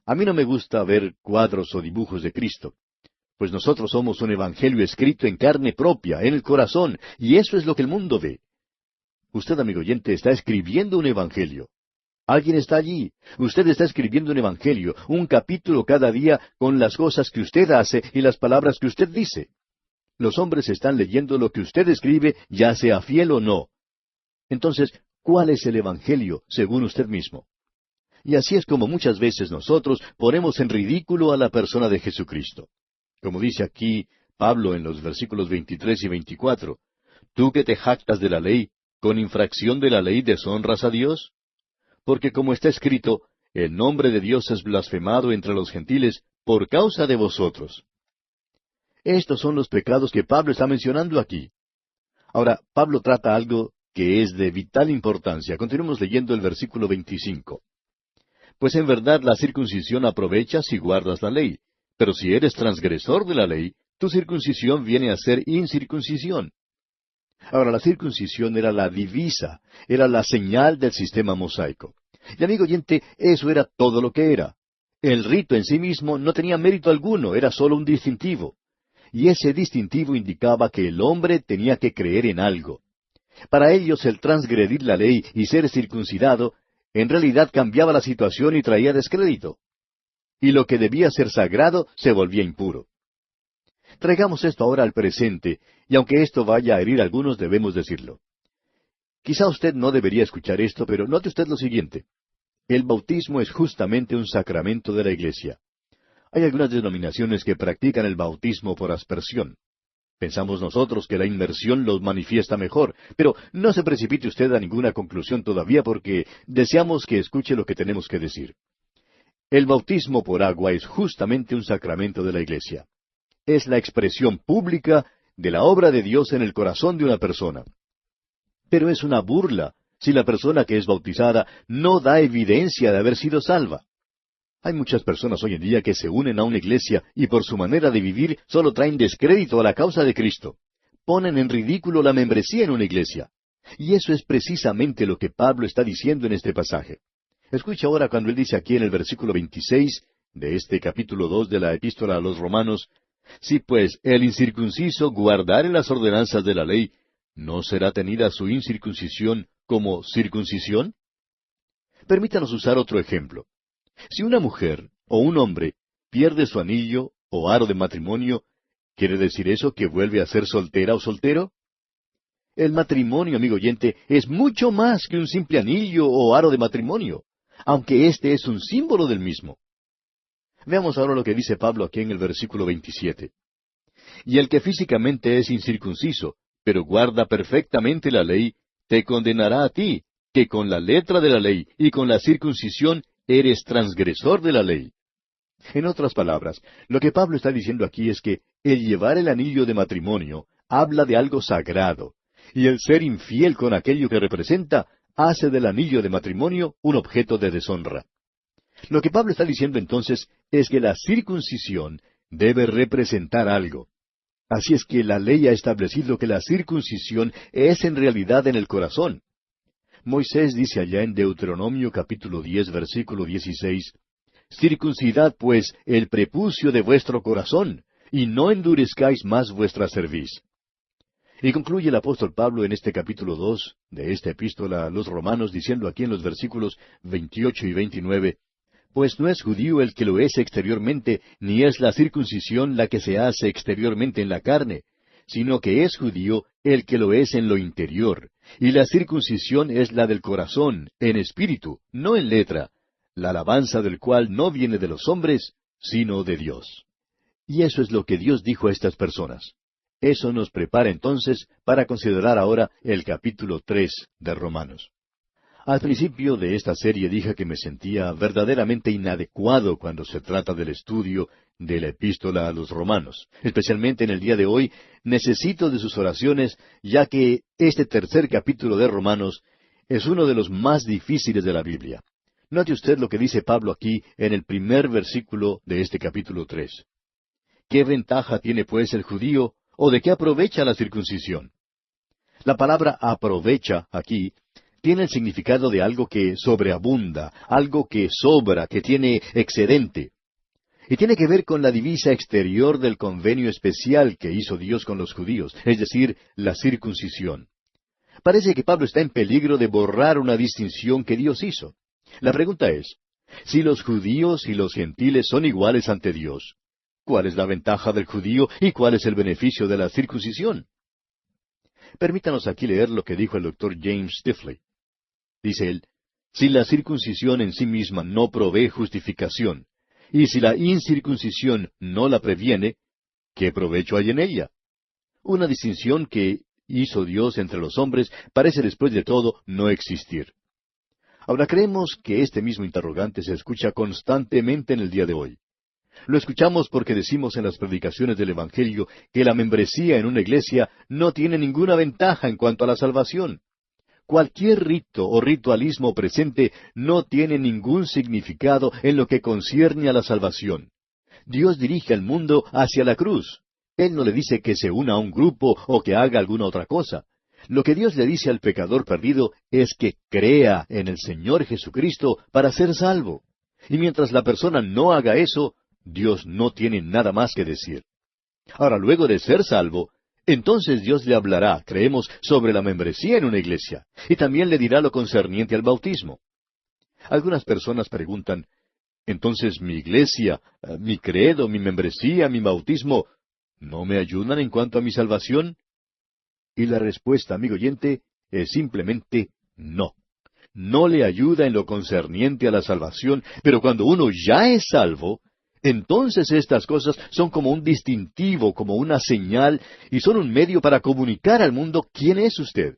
A mí no me gusta ver cuadros o dibujos de Cristo, pues nosotros somos un evangelio escrito en carne propia, en el corazón, y eso es lo que el mundo ve. Usted, amigo oyente, está escribiendo un evangelio. Alguien está allí. Usted está escribiendo un evangelio, un capítulo cada día con las cosas que usted hace y las palabras que usted dice. Los hombres están leyendo lo que usted escribe, ya sea fiel o no. Entonces, ¿cuál es el evangelio según usted mismo? Y así es como muchas veces nosotros ponemos en ridículo a la persona de Jesucristo. Como dice aquí Pablo en los versículos 23 y 24, ¿tú que te jactas de la ley, con infracción de la ley deshonras a Dios? Porque como está escrito, el nombre de Dios es blasfemado entre los gentiles por causa de vosotros. Estos son los pecados que Pablo está mencionando aquí. Ahora, Pablo trata algo que es de vital importancia. Continuemos leyendo el versículo 25. Pues en verdad la circuncisión aprovecha si guardas la ley, pero si eres transgresor de la ley, tu circuncisión viene a ser incircuncisión. Ahora, la circuncisión era la divisa, era la señal del sistema mosaico. Y amigo oyente, eso era todo lo que era. El rito en sí mismo no tenía mérito alguno, era solo un distintivo. Y ese distintivo indicaba que el hombre tenía que creer en algo. Para ellos el transgredir la ley y ser circuncidado, en realidad cambiaba la situación y traía descrédito. Y lo que debía ser sagrado se volvía impuro. Traigamos esto ahora al presente, y aunque esto vaya a herir a algunos, debemos decirlo. Quizá usted no debería escuchar esto, pero note usted lo siguiente. El bautismo es justamente un sacramento de la Iglesia. Hay algunas denominaciones que practican el bautismo por aspersión. Pensamos nosotros que la inmersión los manifiesta mejor, pero no se precipite usted a ninguna conclusión todavía porque deseamos que escuche lo que tenemos que decir. El bautismo por agua es justamente un sacramento de la Iglesia. Es la expresión pública de la obra de Dios en el corazón de una persona. Pero es una burla si la persona que es bautizada no da evidencia de haber sido salva. Hay muchas personas hoy en día que se unen a una iglesia y por su manera de vivir solo traen descrédito a la causa de Cristo. Ponen en ridículo la membresía en una iglesia. Y eso es precisamente lo que Pablo está diciendo en este pasaje. Escucha ahora cuando él dice aquí en el versículo 26 de este capítulo 2 de la epístola a los Romanos, si pues el incircunciso guardare las ordenanzas de la ley, ¿no será tenida su incircuncisión como circuncisión? Permítanos usar otro ejemplo. Si una mujer o un hombre pierde su anillo o aro de matrimonio, ¿quiere decir eso que vuelve a ser soltera o soltero? El matrimonio, amigo oyente, es mucho más que un simple anillo o aro de matrimonio, aunque este es un símbolo del mismo. Veamos ahora lo que dice Pablo aquí en el versículo 27. Y el que físicamente es incircunciso, pero guarda perfectamente la ley, te condenará a ti, que con la letra de la ley y con la circuncisión eres transgresor de la ley. En otras palabras, lo que Pablo está diciendo aquí es que el llevar el anillo de matrimonio habla de algo sagrado, y el ser infiel con aquello que representa hace del anillo de matrimonio un objeto de deshonra. Lo que Pablo está diciendo entonces es que la circuncisión debe representar algo. Así es que la ley ha establecido que la circuncisión es en realidad en el corazón. Moisés dice allá en Deuteronomio capítulo 10, versículo 16, circuncidad pues el prepucio de vuestro corazón, y no endurezcáis más vuestra cerviz. Y concluye el apóstol Pablo en este capítulo 2 de esta epístola a los Romanos, diciendo aquí en los versículos 28 y 29, pues no es judío el que lo es exteriormente, ni es la circuncisión la que se hace exteriormente en la carne, sino que es judío el que lo es en lo interior, y la circuncisión es la del corazón, en espíritu, no en letra, la alabanza del cual no viene de los hombres, sino de Dios. Y eso es lo que Dios dijo a estas personas. Eso nos prepara entonces para considerar ahora el capítulo 3 de Romanos. Al principio de esta serie dije que me sentía verdaderamente inadecuado cuando se trata del estudio de la epístola a los Romanos. Especialmente en el día de hoy, necesito de sus oraciones, ya que este tercer capítulo de Romanos es uno de los más difíciles de la Biblia. Note usted lo que dice Pablo aquí en el primer versículo de este capítulo 3. ¿Qué ventaja tiene pues el judío, o de qué aprovecha la circuncisión? La palabra aprovecha aquí tiene el significado de algo que sobreabunda, algo que sobra, que tiene excedente. Y tiene que ver con la divisa exterior del convenio especial que hizo Dios con los judíos, es decir, la circuncisión. Parece que Pablo está en peligro de borrar una distinción que Dios hizo. La pregunta es, si los judíos y los gentiles son iguales ante Dios, ¿cuál es la ventaja del judío y cuál es el beneficio de la circuncisión? Permítanos aquí leer lo que dijo el doctor James Stifley. Dice él, si la circuncisión en sí misma no provee justificación, y si la incircuncisión no la previene, ¿qué provecho hay en ella? Una distinción que hizo Dios entre los hombres parece después de todo no existir. Ahora creemos que este mismo interrogante se escucha constantemente en el día de hoy. Lo escuchamos porque decimos en las predicaciones del Evangelio que la membresía en una iglesia no tiene ninguna ventaja en cuanto a la salvación. Cualquier rito o ritualismo presente no tiene ningún significado en lo que concierne a la salvación. Dios dirige al mundo hacia la cruz. Él no le dice que se una a un grupo o que haga alguna otra cosa. Lo que Dios le dice al pecador perdido es que crea en el Señor Jesucristo para ser salvo. Y mientras la persona no haga eso, Dios no tiene nada más que decir. Ahora, luego de ser salvo, entonces Dios le hablará, creemos, sobre la membresía en una iglesia, y también le dirá lo concerniente al bautismo. Algunas personas preguntan, entonces mi iglesia, mi credo, mi membresía, mi bautismo, ¿no me ayudan en cuanto a mi salvación? Y la respuesta, amigo oyente, es simplemente no. No le ayuda en lo concerniente a la salvación, pero cuando uno ya es salvo, entonces estas cosas son como un distintivo, como una señal, y son un medio para comunicar al mundo quién es usted.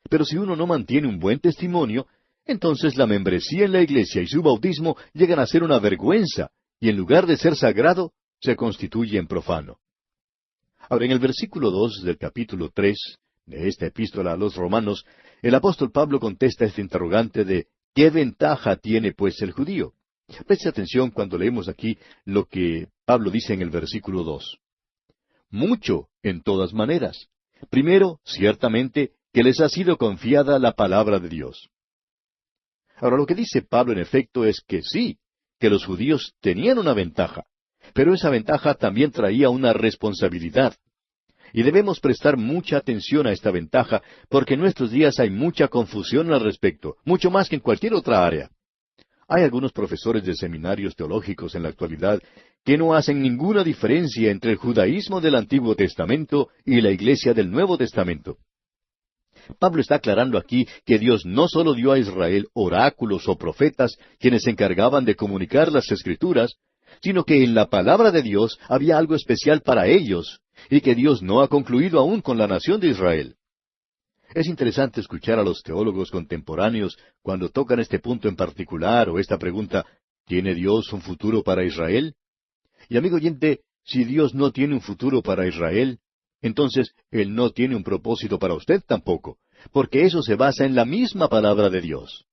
Pero si uno no mantiene un buen testimonio, entonces la membresía en la iglesia y su bautismo llegan a ser una vergüenza, y en lugar de ser sagrado, se constituye en profano. Ahora, en el versículo 2 del capítulo 3 de esta epístola a los Romanos, el apóstol Pablo contesta este interrogante de ¿qué ventaja tiene pues el judío? Preste atención cuando leemos aquí lo que Pablo dice en el versículo 2. Mucho, en todas maneras. Primero, ciertamente, que les ha sido confiada la palabra de Dios. Ahora, lo que dice Pablo en efecto es que sí, que los judíos tenían una ventaja, pero esa ventaja también traía una responsabilidad. Y debemos prestar mucha atención a esta ventaja, porque en nuestros días hay mucha confusión al respecto, mucho más que en cualquier otra área. Hay algunos profesores de seminarios teológicos en la actualidad que no hacen ninguna diferencia entre el judaísmo del Antiguo Testamento y la Iglesia del Nuevo Testamento. Pablo está aclarando aquí que Dios no solo dio a Israel oráculos o profetas quienes se encargaban de comunicar las Escrituras, sino que en la palabra de Dios había algo especial para ellos, y que Dios no ha concluido aún con la nación de Israel. Es interesante escuchar a los teólogos contemporáneos cuando tocan este punto en particular o esta pregunta, ¿tiene Dios un futuro para Israel? Y amigo oyente, si Dios no tiene un futuro para Israel, entonces Él no tiene un propósito para usted tampoco, porque eso se basa en la misma palabra de Dios.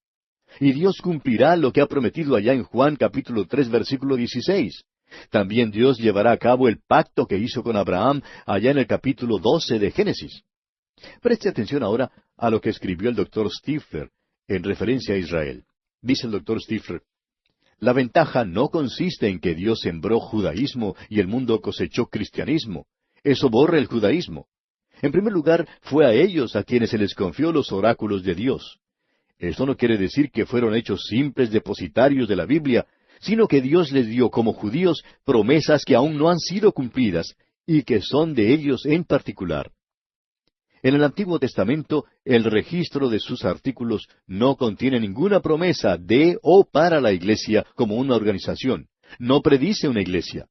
Y Dios cumplirá lo que ha prometido allá en Juan capítulo 3 versículo 16. También Dios llevará a cabo el pacto que hizo con Abraham allá en el capítulo 12 de Génesis. Preste atención ahora a lo que escribió el doctor Stifler en referencia a Israel. Dice el doctor Stifler, la ventaja no consiste en que Dios sembró judaísmo y el mundo cosechó cristianismo. Eso borra el judaísmo. En primer lugar, fue a ellos a quienes se les confió los oráculos de Dios. Esto no quiere decir que fueron hechos simples depositarios de la Biblia, sino que Dios les dio como judíos promesas que aún no han sido cumplidas y que son de ellos en particular. En el Antiguo Testamento, el registro de sus artículos no contiene ninguna promesa de o para la iglesia como una organización. No predice una iglesia.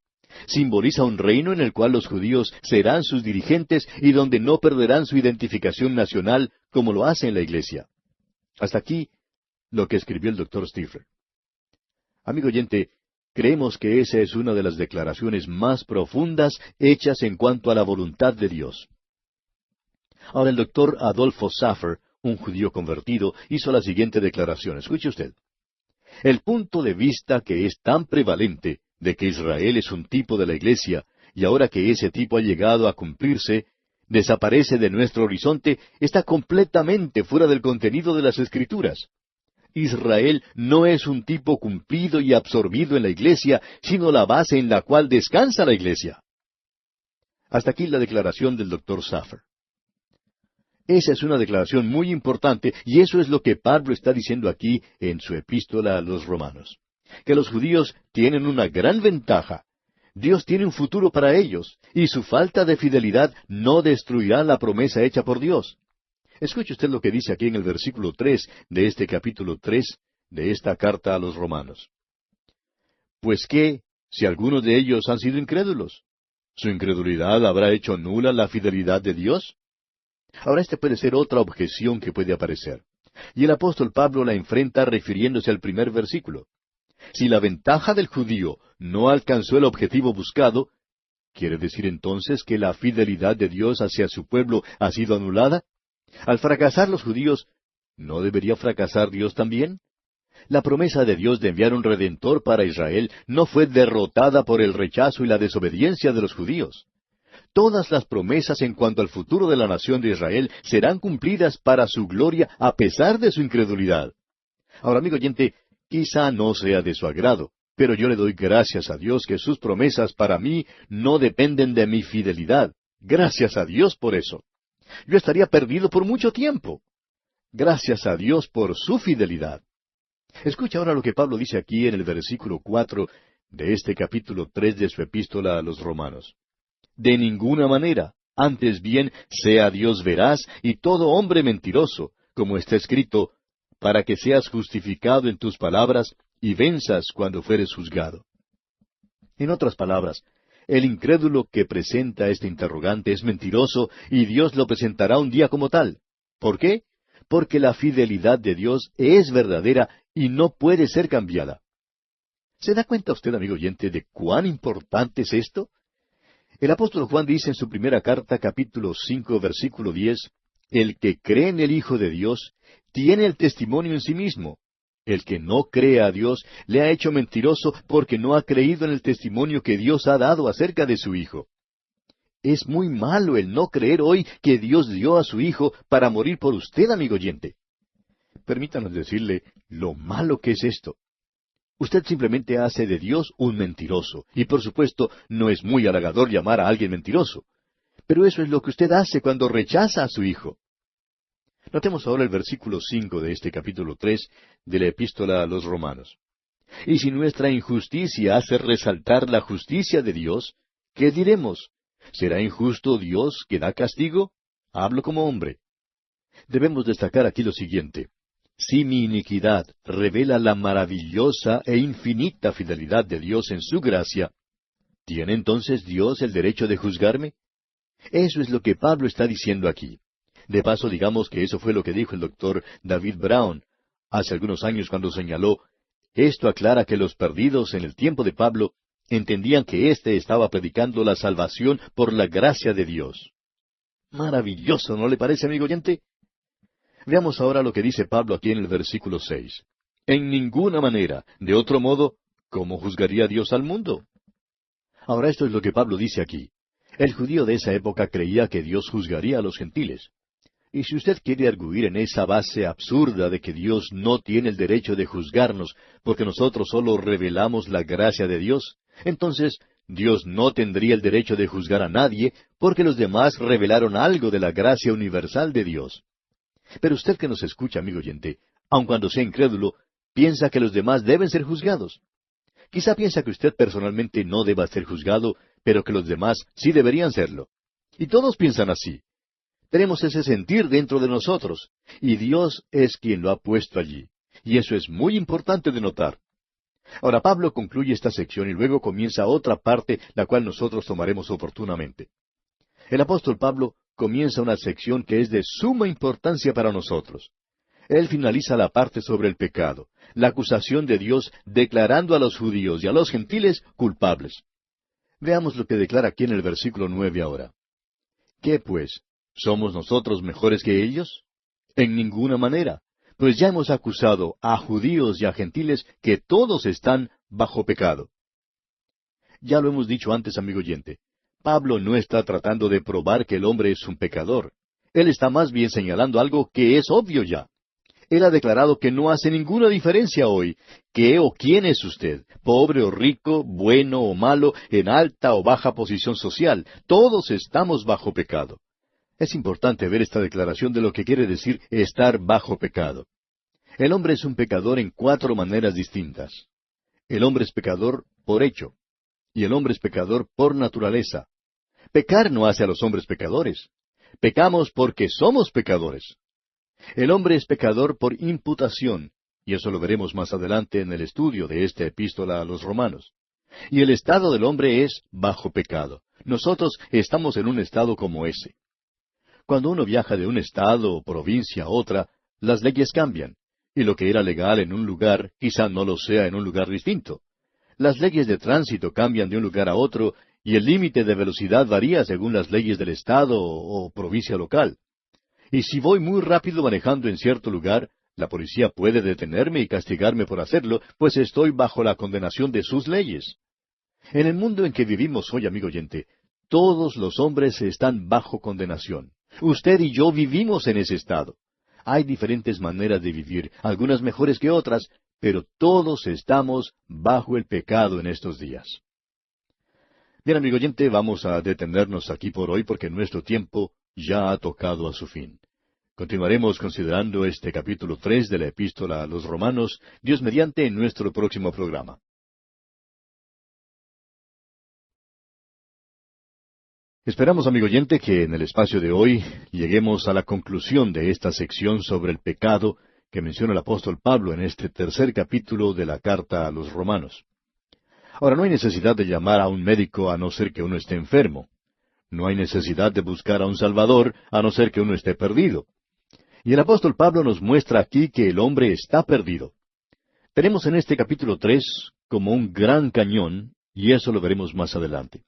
Simboliza un reino en el cual los judíos serán sus dirigentes y donde no perderán su identificación nacional como lo hace en la iglesia. Hasta aquí lo que escribió el doctor Stifler. Amigo oyente, creemos que esa es una de las declaraciones más profundas hechas en cuanto a la voluntad de Dios. Ahora el doctor Adolfo Saffer, un judío convertido, hizo la siguiente declaración. Escuche usted. El punto de vista que es tan prevalente de que Israel es un tipo de la iglesia, y ahora que ese tipo ha llegado a cumplirse, desaparece de nuestro horizonte, está completamente fuera del contenido de las Escrituras. Israel no es un tipo cumplido y absorbido en la iglesia, sino la base en la cual descansa la iglesia. Hasta aquí la declaración del doctor Saffer. Esa es una declaración muy importante, y eso es lo que Pablo está diciendo aquí en su epístola a los Romanos. Que los judíos tienen una gran ventaja. Dios tiene un futuro para ellos, y su falta de fidelidad no destruirá la promesa hecha por Dios. Escuche usted lo que dice aquí en el versículo 3 de este capítulo 3 de esta carta a los Romanos. Pues qué, si algunos de ellos han sido incrédulos, ¿su incredulidad habrá hecho nula la fidelidad de Dios? Ahora, esta puede ser otra objeción que puede aparecer. Y el apóstol Pablo la enfrenta refiriéndose al primer versículo. Si la ventaja del judío no alcanzó el objetivo buscado, ¿quiere decir entonces que la fidelidad de Dios hacia su pueblo ha sido anulada? Al fracasar los judíos, ¿no debería fracasar Dios también? La promesa de Dios de enviar un redentor para Israel no fue derrotada por el rechazo y la desobediencia de los judíos. Todas las promesas en cuanto al futuro de la nación de Israel serán cumplidas para su gloria a pesar de su incredulidad. Ahora, amigo oyente, quizá no sea de su agrado, pero yo le doy gracias a Dios que sus promesas para mí no dependen de mi fidelidad. Gracias a Dios por eso. Yo estaría perdido por mucho tiempo. Gracias a Dios por su fidelidad. Escucha ahora lo que Pablo dice aquí en el versículo 4 de este capítulo 3 de su epístola a los Romanos. De ninguna manera, antes bien, sea Dios veraz y todo hombre mentiroso, como está escrito, para que seas justificado en tus palabras y venzas cuando fueres juzgado. En otras palabras, el incrédulo que presenta este interrogante es mentiroso y Dios lo presentará un día como tal. ¿Por qué? Porque la fidelidad de Dios es verdadera y no puede ser cambiada. ¿Se da cuenta usted, amigo oyente, de cuán importante es esto? El apóstol Juan dice en su primera carta, capítulo 5, versículo 10, el que cree en el Hijo de Dios tiene el testimonio en sí mismo. El que no cree a Dios le ha hecho mentiroso porque no ha creído en el testimonio que Dios ha dado acerca de su Hijo. Es muy malo el no creer hoy que Dios dio a su Hijo para morir por usted, amigo oyente. Permítanos decirle lo malo que es esto. Usted simplemente hace de Dios un mentiroso, y por supuesto no es muy halagador llamar a alguien mentiroso. Pero eso es lo que usted hace cuando rechaza a su Hijo. Notemos ahora el versículo 5 de este capítulo 3 de la epístola a los Romanos. Y si nuestra injusticia hace resaltar la justicia de Dios, ¿qué diremos? ¿Será injusto Dios que da castigo? Hablo como hombre. Debemos destacar aquí lo siguiente. Si mi iniquidad revela la maravillosa e infinita fidelidad de Dios en su gracia, ¿tiene entonces Dios el derecho de juzgarme? Eso es lo que Pablo está diciendo aquí. De paso, digamos que eso fue lo que dijo el doctor David Brown hace algunos años cuando señaló, esto aclara que los perdidos en el tiempo de Pablo entendían que éste estaba predicando la salvación por la gracia de Dios. Maravilloso, ¿no le parece, amigo oyente? Veamos ahora lo que dice Pablo aquí en el versículo 6. En ninguna manera, de otro modo, ¿cómo juzgaría Dios al mundo? Ahora esto es lo que Pablo dice aquí. El judío de esa época creía que Dios juzgaría a los gentiles. Y si usted quiere arguir en esa base absurda de que Dios no tiene el derecho de juzgarnos porque nosotros solo revelamos la gracia de Dios, entonces Dios no tendría el derecho de juzgar a nadie porque los demás revelaron algo de la gracia universal de Dios. Pero usted que nos escucha, amigo oyente, aun cuando sea incrédulo, piensa que los demás deben ser juzgados. Quizá piensa que usted personalmente no deba ser juzgado, pero que los demás sí deberían serlo. Y todos piensan así. Tenemos ese sentir dentro de nosotros, y Dios es quien lo ha puesto allí. Y eso es muy importante de notar. Ahora Pablo concluye esta sección y luego comienza otra parte, la cual nosotros tomaremos oportunamente. El apóstol Pablo comienza una sección que es de suma importancia para nosotros. Él finaliza la parte sobre el pecado, la acusación de Dios declarando a los judíos y a los gentiles culpables. Veamos lo que declara aquí en el versículo 9 ahora. ¿Qué pues? ¿Somos nosotros mejores que ellos? En ninguna manera, pues ya hemos acusado a judíos y a gentiles que todos están bajo pecado. Ya lo hemos dicho antes, amigo oyente. Pablo no está tratando de probar que el hombre es un pecador. Él está más bien señalando algo que es obvio ya. Él ha declarado que no hace ninguna diferencia hoy, qué o quién es usted, pobre o rico, bueno o malo, en alta o baja posición social. Todos estamos bajo pecado. Es importante ver esta declaración de lo que quiere decir estar bajo pecado. El hombre es un pecador en 4 maneras distintas. El hombre es pecador por hecho, y el hombre es pecador por naturaleza. Pecar no hace a los hombres pecadores. Pecamos porque somos pecadores. El hombre es pecador por imputación, y eso lo veremos más adelante en el estudio de esta epístola a los romanos. Y el estado del hombre es bajo pecado. Nosotros estamos en un estado como ese. Cuando uno viaja de un estado o provincia a otra, las leyes cambian, y lo que era legal en un lugar quizá no lo sea en un lugar distinto. Las leyes de tránsito cambian de un lugar a otro, y el límite de velocidad varía según las leyes del estado o provincia local. Y si voy muy rápido manejando en cierto lugar, la policía puede detenerme y castigarme por hacerlo, pues estoy bajo la condenación de sus leyes. En el mundo en que vivimos hoy, amigo oyente, todos los hombres están bajo condenación. Usted y yo vivimos en ese estado. Hay diferentes maneras de vivir, algunas mejores que otras, pero todos estamos bajo el pecado en estos días. Bien, amigo oyente, vamos a detenernos aquí por hoy porque nuestro tiempo ya ha tocado a su fin. Continuaremos considerando este capítulo 3 de la Epístola a los Romanos, Dios mediante, en nuestro próximo programa. Esperamos, amigo oyente, que en el espacio de hoy lleguemos a la conclusión de esta sección sobre el pecado que menciona el apóstol Pablo en este tercer capítulo de la carta a los Romanos. Ahora, no hay necesidad de llamar a un médico a no ser que uno esté enfermo. No hay necesidad de buscar a un Salvador a no ser que uno esté perdido. Y el apóstol Pablo nos muestra aquí que el hombre está perdido. Tenemos en este capítulo 3 como un gran cañón, y eso lo veremos más adelante.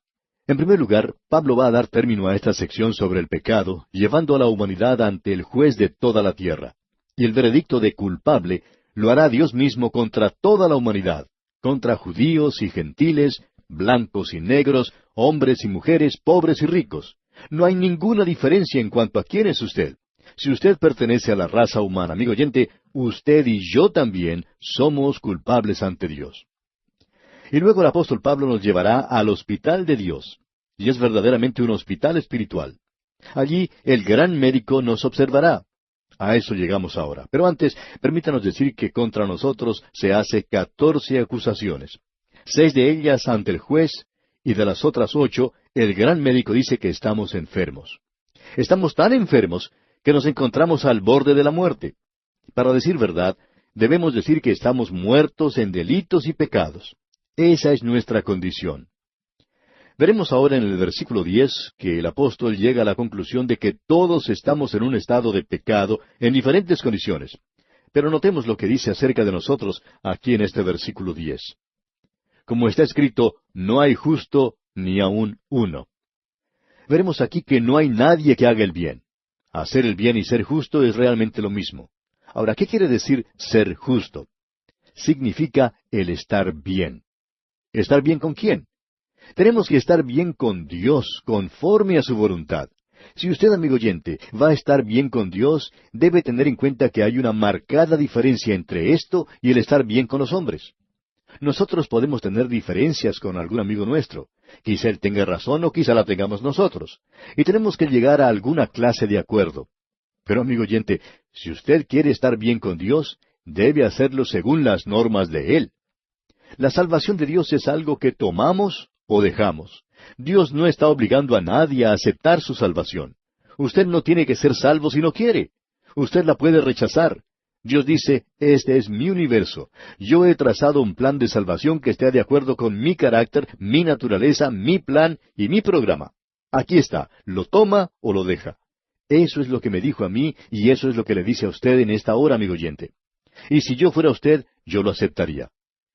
En primer lugar, Pablo va a dar término a esta sección sobre el pecado, llevando a la humanidad ante el juez de toda la tierra. Y el veredicto de culpable lo hará Dios mismo contra toda la humanidad, contra judíos y gentiles, blancos y negros, hombres y mujeres, pobres y ricos. No hay ninguna diferencia en cuanto a quién es usted. Si usted pertenece a la raza humana, amigo oyente, usted y yo también somos culpables ante Dios. Y luego el apóstol Pablo nos llevará al hospital de Dios. Y es verdaderamente un hospital espiritual. Allí el gran médico nos observará. A eso llegamos ahora. Pero antes, permítanos decir que contra nosotros se hace 14 acusaciones. 6 de ellas ante el juez, y de las otras 8, el gran médico dice que estamos enfermos. Estamos tan enfermos que nos encontramos al borde de la muerte. Para decir verdad, debemos decir que estamos muertos en delitos y pecados. Esa es nuestra condición. Veremos ahora en el versículo 10 que el apóstol llega a la conclusión de que todos estamos en un estado de pecado en diferentes condiciones. Pero notemos lo que dice acerca de nosotros aquí en este versículo 10. Como está escrito, no hay justo ni aun uno. Veremos aquí que no hay nadie que haga el bien. Hacer el bien y ser justo es realmente lo mismo. Ahora, ¿qué quiere decir ser justo? Significa el estar bien. ¿Estar bien con quién? Tenemos que estar bien con Dios, conforme a su voluntad. Si usted, amigo oyente, va a estar bien con Dios, debe tener en cuenta que hay una marcada diferencia entre esto y el estar bien con los hombres. Nosotros podemos tener diferencias con algún amigo nuestro. Quizá él tenga razón o quizá la tengamos nosotros. Y tenemos que llegar a alguna clase de acuerdo. Pero, amigo oyente, si usted quiere estar bien con Dios, debe hacerlo según las normas de Él. La salvación de Dios es algo que tomamos o dejamos. Dios no está obligando a nadie a aceptar su salvación. Usted no tiene que ser salvo si no quiere. Usted la puede rechazar. Dios dice, este es mi universo. Yo he trazado un plan de salvación que esté de acuerdo con mi carácter, mi naturaleza, mi plan y mi programa. Aquí está, lo toma o lo deja. Eso es lo que me dijo a mí y eso es lo que le dice a usted en esta hora, amigo oyente. Y si yo fuera usted, yo lo aceptaría.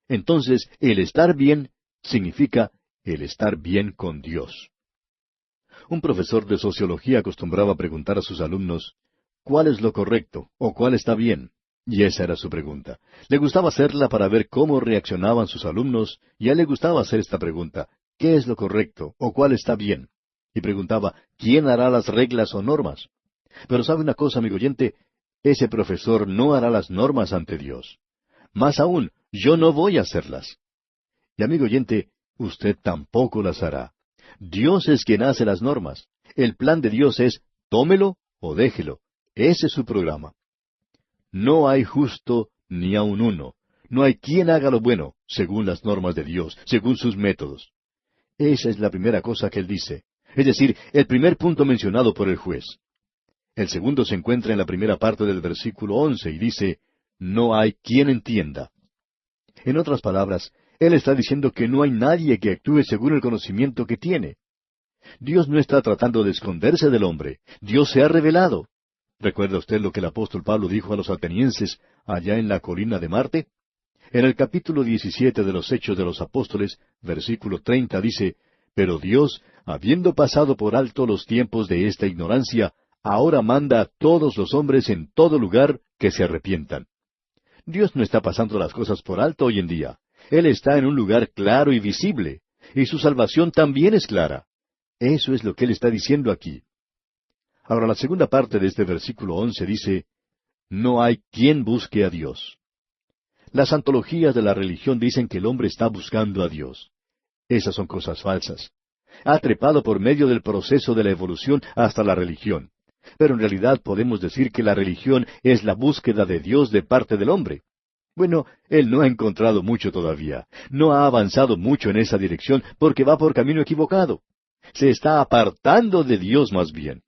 Entonces, el estar bien significa el estar bien con Dios. Un profesor de sociología acostumbraba a preguntar a sus alumnos, ¿cuál es lo correcto o cuál está bien? Y esa era su pregunta. Le gustaba hacerla para ver cómo reaccionaban sus alumnos, y a él le gustaba hacer esta pregunta, ¿qué es lo correcto o cuál está bien? Y preguntaba, ¿quién hará las reglas o normas? Pero sabe una cosa, amigo oyente, ese profesor no hará las normas ante Dios. Más aún, yo no voy a hacerlas. Y amigo oyente, usted tampoco las hará. Dios es quien hace las normas. El plan de Dios es, tómelo o déjelo. Ese es su programa. No hay justo ni aun uno. No hay quien haga lo bueno, según las normas de Dios, según sus métodos. Esa es la primera cosa que él dice. Es decir, el primer punto mencionado por el juez. El segundo se encuentra en la primera parte del versículo 11 y dice, no hay quien entienda. En otras palabras, él está diciendo que no hay nadie que actúe según el conocimiento que tiene. Dios no está tratando de esconderse del hombre. Dios se ha revelado. ¿Recuerda usted lo que el apóstol Pablo dijo a los atenienses allá en la colina de Marte? En el capítulo 17 de los Hechos de los Apóstoles, versículo 30 dice, pero Dios, habiendo pasado por alto los tiempos de esta ignorancia, ahora manda a todos los hombres en todo lugar que se arrepientan. Dios no está pasando las cosas por alto hoy en día. Él está en un lugar claro y visible, y su salvación también es clara. Eso es lo que Él está diciendo aquí. Ahora, la segunda parte de este versículo 11 dice, no hay quien busque a Dios. Las antologías de la religión dicen que el hombre está buscando a Dios. Esas son cosas falsas. Ha trepado por medio del proceso de la evolución hasta la religión. Pero en realidad podemos decir que la religión es la búsqueda de Dios de parte del hombre. Bueno, él no ha encontrado mucho todavía. No ha avanzado mucho en esa dirección porque va por camino equivocado. Se está apartando de Dios más bien.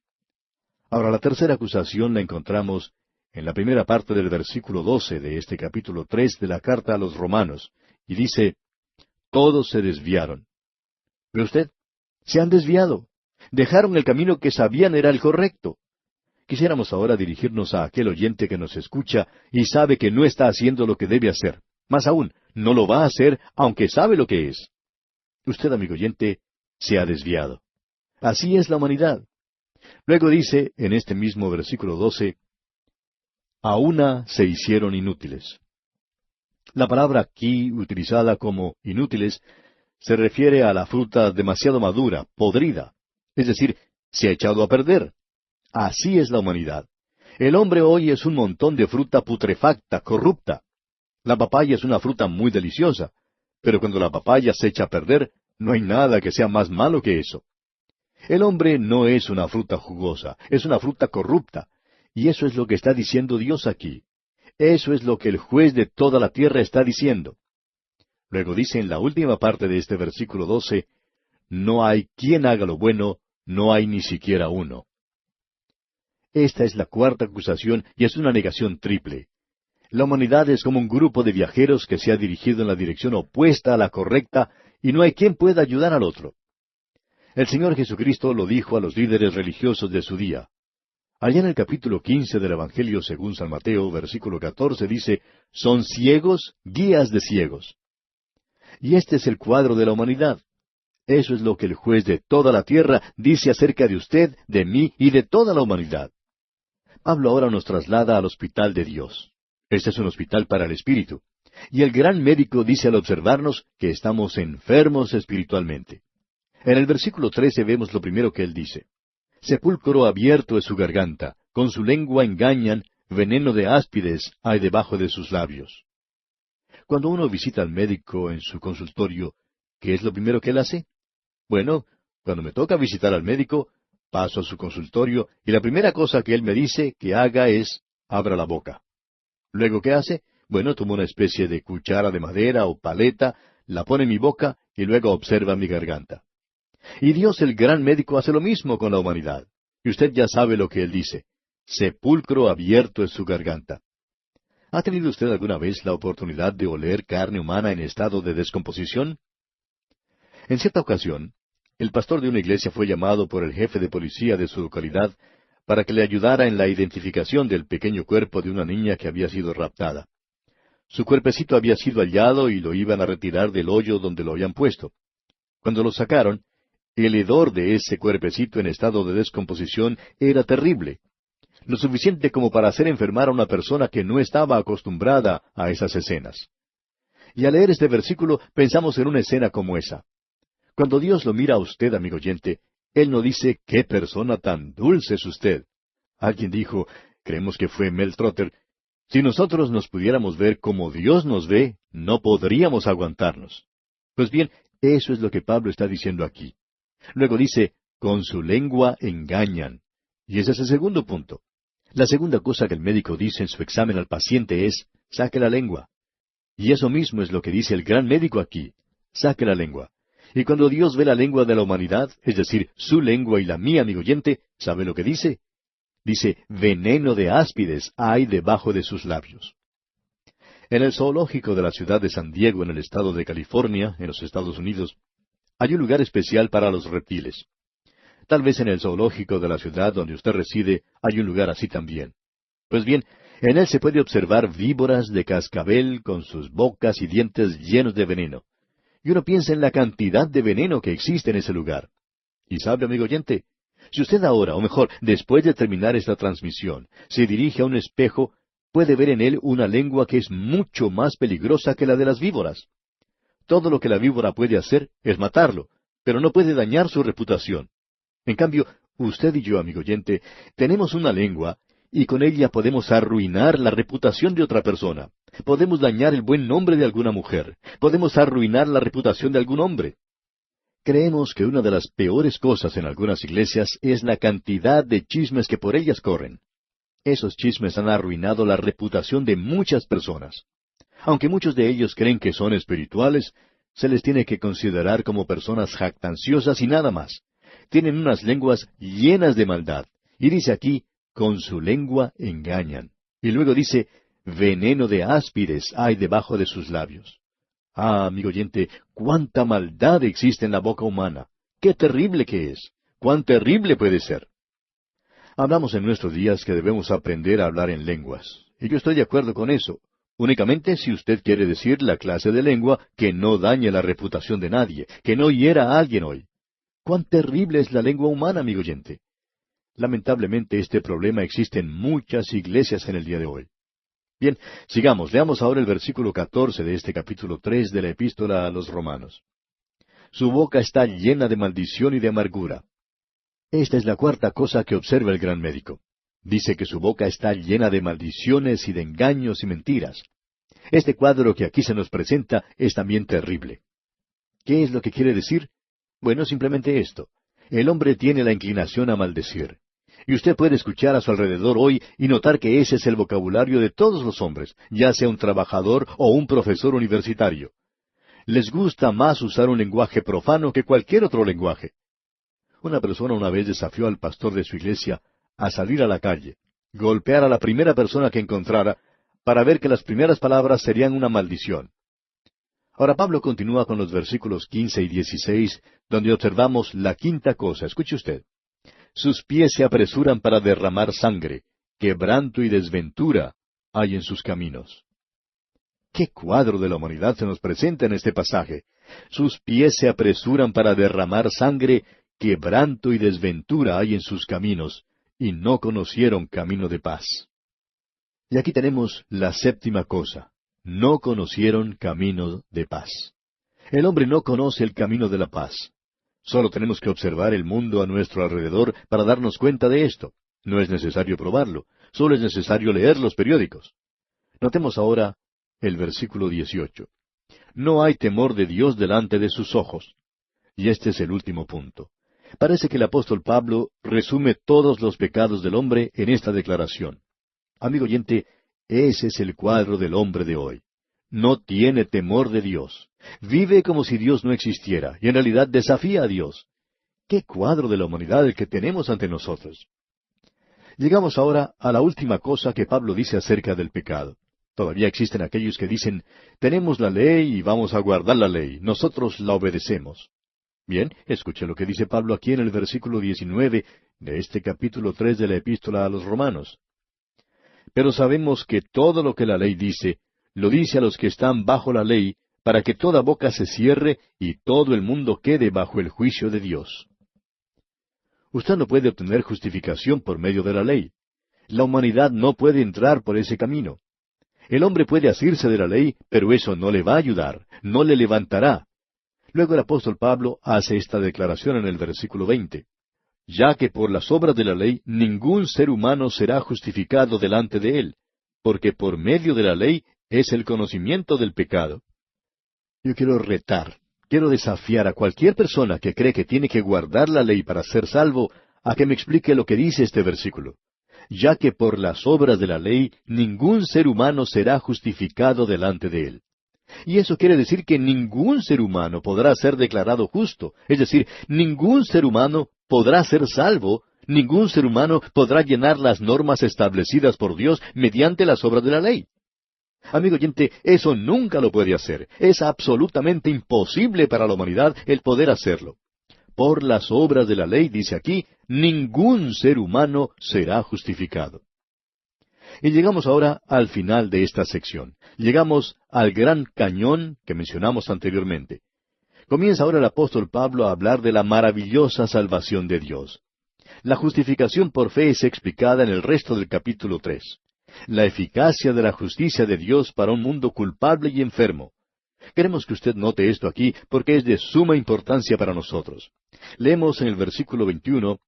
Ahora, la tercera acusación la encontramos en la primera parte del versículo 12 de este capítulo 3 de la carta a los Romanos, y dice, todos se desviaron. ¿Ve usted? Se han desviado. Dejaron el camino que sabían era el correcto. Quisiéramos ahora dirigirnos a aquel oyente que nos escucha y sabe que no está haciendo lo que debe hacer. Más aún, no lo va a hacer aunque sabe lo que es. Usted, amigo oyente, se ha desviado. Así es la humanidad. Luego dice, en este mismo versículo 12, a una se hicieron inútiles. La palabra aquí, utilizada como inútiles, se refiere a la fruta demasiado madura, podrida. Es decir, se ha echado a perder. Así es la humanidad. El hombre hoy es un montón de fruta putrefacta, corrupta. La papaya es una fruta muy deliciosa, pero cuando la papaya se echa a perder, no hay nada que sea más malo que eso. El hombre no es una fruta jugosa, es una fruta corrupta, Y eso es lo que está diciendo Dios aquí. Eso es lo que el juez de toda la tierra está diciendo. Luego dice en la última parte de este versículo 12, no hay quien haga lo bueno, no hay ni siquiera uno. Esta es la cuarta acusación y es una negación triple. La humanidad es como un grupo de viajeros que se ha dirigido en la dirección opuesta a la correcta y no hay quien pueda ayudar al otro. El Señor Jesucristo lo dijo a los líderes religiosos de su día. Allá en el capítulo 15 del Evangelio según San Mateo, versículo 14, dice, son ciegos, guías de ciegos. Y este es el cuadro de la humanidad. Eso es lo que el juez de toda la tierra dice acerca de usted, de mí y de toda la humanidad. Pablo ahora nos traslada al hospital de Dios. Este es un hospital para el espíritu. Y el gran médico dice al observarnos que estamos enfermos espiritualmente. En el versículo 13 vemos lo primero que él dice. Sepulcro abierto es su garganta, con su lengua engañan, veneno de áspides hay debajo de sus labios. Cuando uno visita al médico en su consultorio, ¿qué es lo primero que él hace? Bueno, cuando me toca visitar al médico, paso a su consultorio y la primera cosa que él me dice que haga es, abra la boca. Luego, ¿qué hace? Bueno, toma una especie de cuchara de madera o paleta, la pone en mi boca y luego observa mi garganta. Y Dios, el gran médico, hace lo mismo con la humanidad. Y usted ya sabe lo que Él dice. Sepulcro abierto es su garganta. ¿Ha tenido usted alguna vez la oportunidad de oler carne humana en estado de descomposición? En cierta ocasión, el pastor de una iglesia fue llamado por el jefe de policía de su localidad para que le ayudara en la identificación del pequeño cuerpo de una niña que había sido raptada. Su cuerpecito había sido hallado y lo iban a retirar del hoyo donde lo habían puesto. Cuando lo sacaron, el hedor de ese cuerpecito en estado de descomposición era terrible, lo suficiente como para hacer enfermar a una persona que no estaba acostumbrada a esas escenas. Y al leer este versículo pensamos en una escena como esa. Cuando Dios lo mira a usted, amigo oyente, Él no dice, ¡qué persona tan dulce es usted! Alguien dijo, creemos que fue Mel Trotter, si nosotros nos pudiéramos ver como Dios nos ve, no podríamos aguantarnos. Pues bien, eso es lo que Pablo está diciendo aquí. Luego dice, con su lengua engañan. Y ese es el segundo punto. La segunda cosa que el médico dice en su examen al paciente es, saque la lengua. Y eso mismo es lo que dice el gran médico aquí, saque la lengua. Y cuando Dios ve la lengua de la humanidad, es decir, su lengua y la mía, amigo oyente, ¿sabe lo que dice? Dice, veneno de áspides hay debajo de sus labios. En el zoológico de la ciudad de San Diego, en el estado de California, en los Estados Unidos, hay un lugar especial para los reptiles. Tal vez en el zoológico de la ciudad donde usted reside hay un lugar así también. Pues bien, en él se puede observar víboras de cascabel con sus bocas y dientes llenos de veneno. Y uno piensa en la cantidad de veneno que existe en ese lugar. Y sabe, amigo oyente, si usted ahora, o mejor, después de terminar esta transmisión, se dirige a un espejo, puede ver en él una lengua que es mucho más peligrosa que la de las víboras. Todo lo que la víbora puede hacer es matarlo, pero no puede dañar su reputación. En cambio, usted y yo, amigo oyente, tenemos una lengua, y con ella podemos arruinar la reputación de otra persona. Podemos dañar el buen nombre de alguna mujer. Podemos arruinar la reputación de algún hombre. Creemos que una de las peores cosas en algunas iglesias es la cantidad de chismes que por ellas corren. Esos chismes han arruinado la reputación de muchas personas. Aunque muchos de ellos creen que son espirituales, se les tiene que considerar como personas jactanciosas y nada más. Tienen unas lenguas llenas de maldad. Y dice aquí, con su lengua engañan. Y luego dice, veneno de áspides hay debajo de sus labios. Ah, amigo oyente, cuánta maldad existe en la boca humana. Qué terrible que es. Cuán terrible puede ser. Hablamos en nuestros días que debemos aprender a hablar en lenguas. Y yo estoy de acuerdo con eso. Únicamente si usted quiere decir la clase de lengua que no dañe la reputación de nadie, que no hiera a alguien hoy. Cuán terrible es la lengua humana, amigo oyente. Lamentablemente este problema existe en muchas iglesias en el día de hoy. Bien, sigamos, leamos ahora el versículo 14 de este capítulo 3 de la Epístola a los Romanos. Su boca está llena de maldición y de amargura. Esta es la cuarta cosa que observa el gran médico. Dice que su boca está llena de maldiciones y de engaños y mentiras. Este cuadro que aquí se nos presenta es también terrible. ¿Qué es lo que quiere decir? Bueno, simplemente esto. El hombre tiene la inclinación a maldecir. Y usted puede escuchar a su alrededor hoy y notar que ese es el vocabulario de todos los hombres, ya sea un trabajador o un profesor universitario. Les gusta más usar un lenguaje profano que cualquier otro lenguaje. Una persona una vez desafió al pastor de su iglesia a salir a la calle, golpear a la primera persona que encontrara, para ver que las primeras palabras serían una maldición. Ahora Pablo continúa con los versículos 15 y 16, donde observamos la quinta cosa. Escuche usted. Sus pies se apresuran para derramar sangre, quebranto y desventura hay en sus caminos. ¿Qué cuadro de la humanidad se nos presenta en este pasaje? Sus pies se apresuran para derramar sangre, quebranto y desventura hay en sus caminos, y no conocieron camino de paz. Y aquí tenemos la séptima cosa. No conocieron camino de paz. El hombre no conoce el camino de la paz. Solo tenemos que observar el mundo a nuestro alrededor para darnos cuenta de esto. No es necesario probarlo, solo es necesario leer los periódicos. Notemos ahora el versículo 18. No hay temor de Dios delante de sus ojos. Y este es el último punto. Parece que el apóstol Pablo resume todos los pecados del hombre en esta declaración. Amigo oyente, ese es el cuadro del hombre de hoy. No tiene temor de Dios. Vive como si Dios no existiera, y en realidad desafía a Dios. ¡Qué cuadro de la humanidad el que tenemos ante nosotros! Llegamos ahora a la última cosa que Pablo dice acerca del pecado. Todavía existen aquellos que dicen, tenemos la ley y vamos a guardar la ley, nosotros la obedecemos. Bien, escuche lo que dice Pablo aquí en el versículo 19 de este capítulo 3 de la Epístola a los Romanos. Pero sabemos que todo lo que la ley dice, lo dice a los que están bajo la ley, para que toda boca se cierre y todo el mundo quede bajo el juicio de Dios. Usted no puede obtener justificación por medio de la ley. La humanidad no puede entrar por ese camino. El hombre puede asirse de la ley, pero eso no le va a ayudar, no le levantará. Luego el apóstol Pablo hace esta declaración en el versículo 20. Ya que por las obras de la ley ningún ser humano será justificado delante de él, porque por medio de la ley es el conocimiento del pecado. Yo quiero retar, quiero desafiar a cualquier persona que cree que tiene que guardar la ley para ser salvo, a que me explique lo que dice este versículo. Ya que por las obras de la ley ningún ser humano será justificado delante de él. Y eso quiere decir que ningún ser humano podrá ser declarado justo, es decir, ningún ser humano podrá ser salvo, ningún ser humano podrá llenar las normas establecidas por Dios mediante las obras de la ley. Amigo oyente, eso nunca lo puede hacer. Es absolutamente imposible para la humanidad el poder hacerlo. Por las obras de la ley, dice aquí, ningún ser humano será justificado. Y llegamos ahora al final de esta sección. Llegamos al gran cañón que mencionamos anteriormente. Comienza ahora el apóstol Pablo a hablar de la maravillosa salvación de Dios. La justificación por fe es explicada en el resto del capítulo 3. La eficacia de la justicia de Dios para un mundo culpable y enfermo. Queremos que usted note esto aquí porque es de suma importancia para nosotros. Leemos en el versículo 21,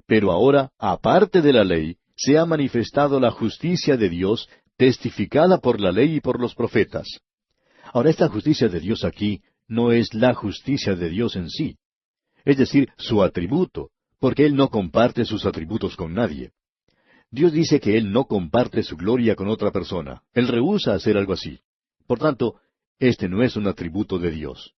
pero ahora, aparte de la ley, se ha manifestado la justicia de Dios, testificada por la ley y por los profetas. Ahora, esta justicia de Dios aquí no es la justicia de Dios en sí, es decir, su atributo, porque Él no comparte sus atributos con nadie. Dios dice que Él no comparte su gloria con otra persona. Él rehúsa hacer algo así. Por tanto, este no es un atributo de Dios.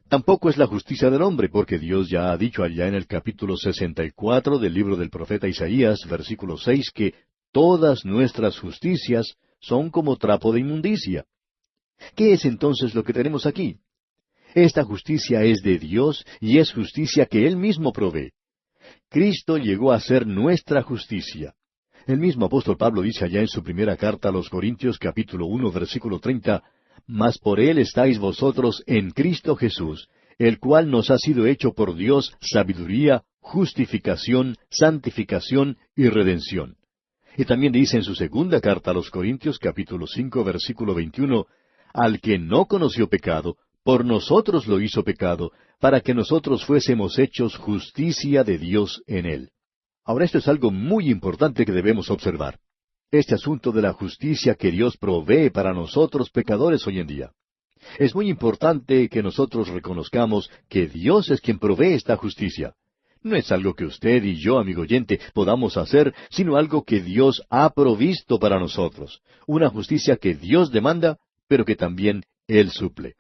Tampoco es la justicia del hombre, porque Dios ya ha dicho allá en el capítulo 64 del libro del profeta Isaías, versículo 6, que todas nuestras justicias son como trapo de inmundicia. ¿Qué es entonces lo que tenemos aquí? Esta justicia es de Dios y es justicia que Él mismo provee. Cristo llegó a ser nuestra justicia. El mismo apóstol Pablo dice allá en su primera carta a los Corintios, capítulo 1, versículo 30, mas por Él estáis vosotros en Cristo Jesús, el cual nos ha sido hecho por Dios sabiduría, justificación, santificación y redención. Y también dice en su segunda carta a los Corintios, capítulo 5, versículo 21, al que no conoció pecado, por nosotros lo hizo pecado, para que nosotros fuésemos hechos justicia de Dios en Él. Ahora esto es algo muy importante que debemos observar. Este asunto de la justicia que Dios provee para nosotros pecadores hoy en día. Es muy importante que nosotros reconozcamos que Dios es quien provee esta justicia. No es algo que usted y yo, amigo oyente, podamos hacer, sino algo que Dios ha provisto para nosotros. Una justicia que Dios demanda, pero que también Él suple.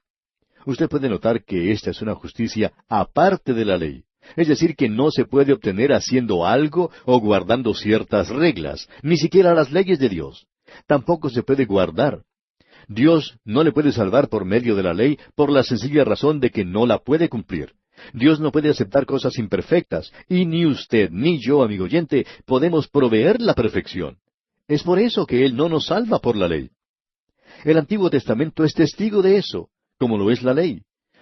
Usted puede notar que esta es una justicia aparte de la ley. Es decir, que no se puede obtener haciendo algo o guardando ciertas reglas, ni siquiera las leyes de Dios. Tampoco se puede guardar. Dios no le puede salvar por medio de la ley por la sencilla razón de que no la puede cumplir. Dios no puede aceptar cosas imperfectas, y ni usted ni yo, amigo oyente, podemos proveer la perfección. Es por eso que Él no nos salva por la ley. El Antiguo Testamento es testigo de eso, como lo es la ley.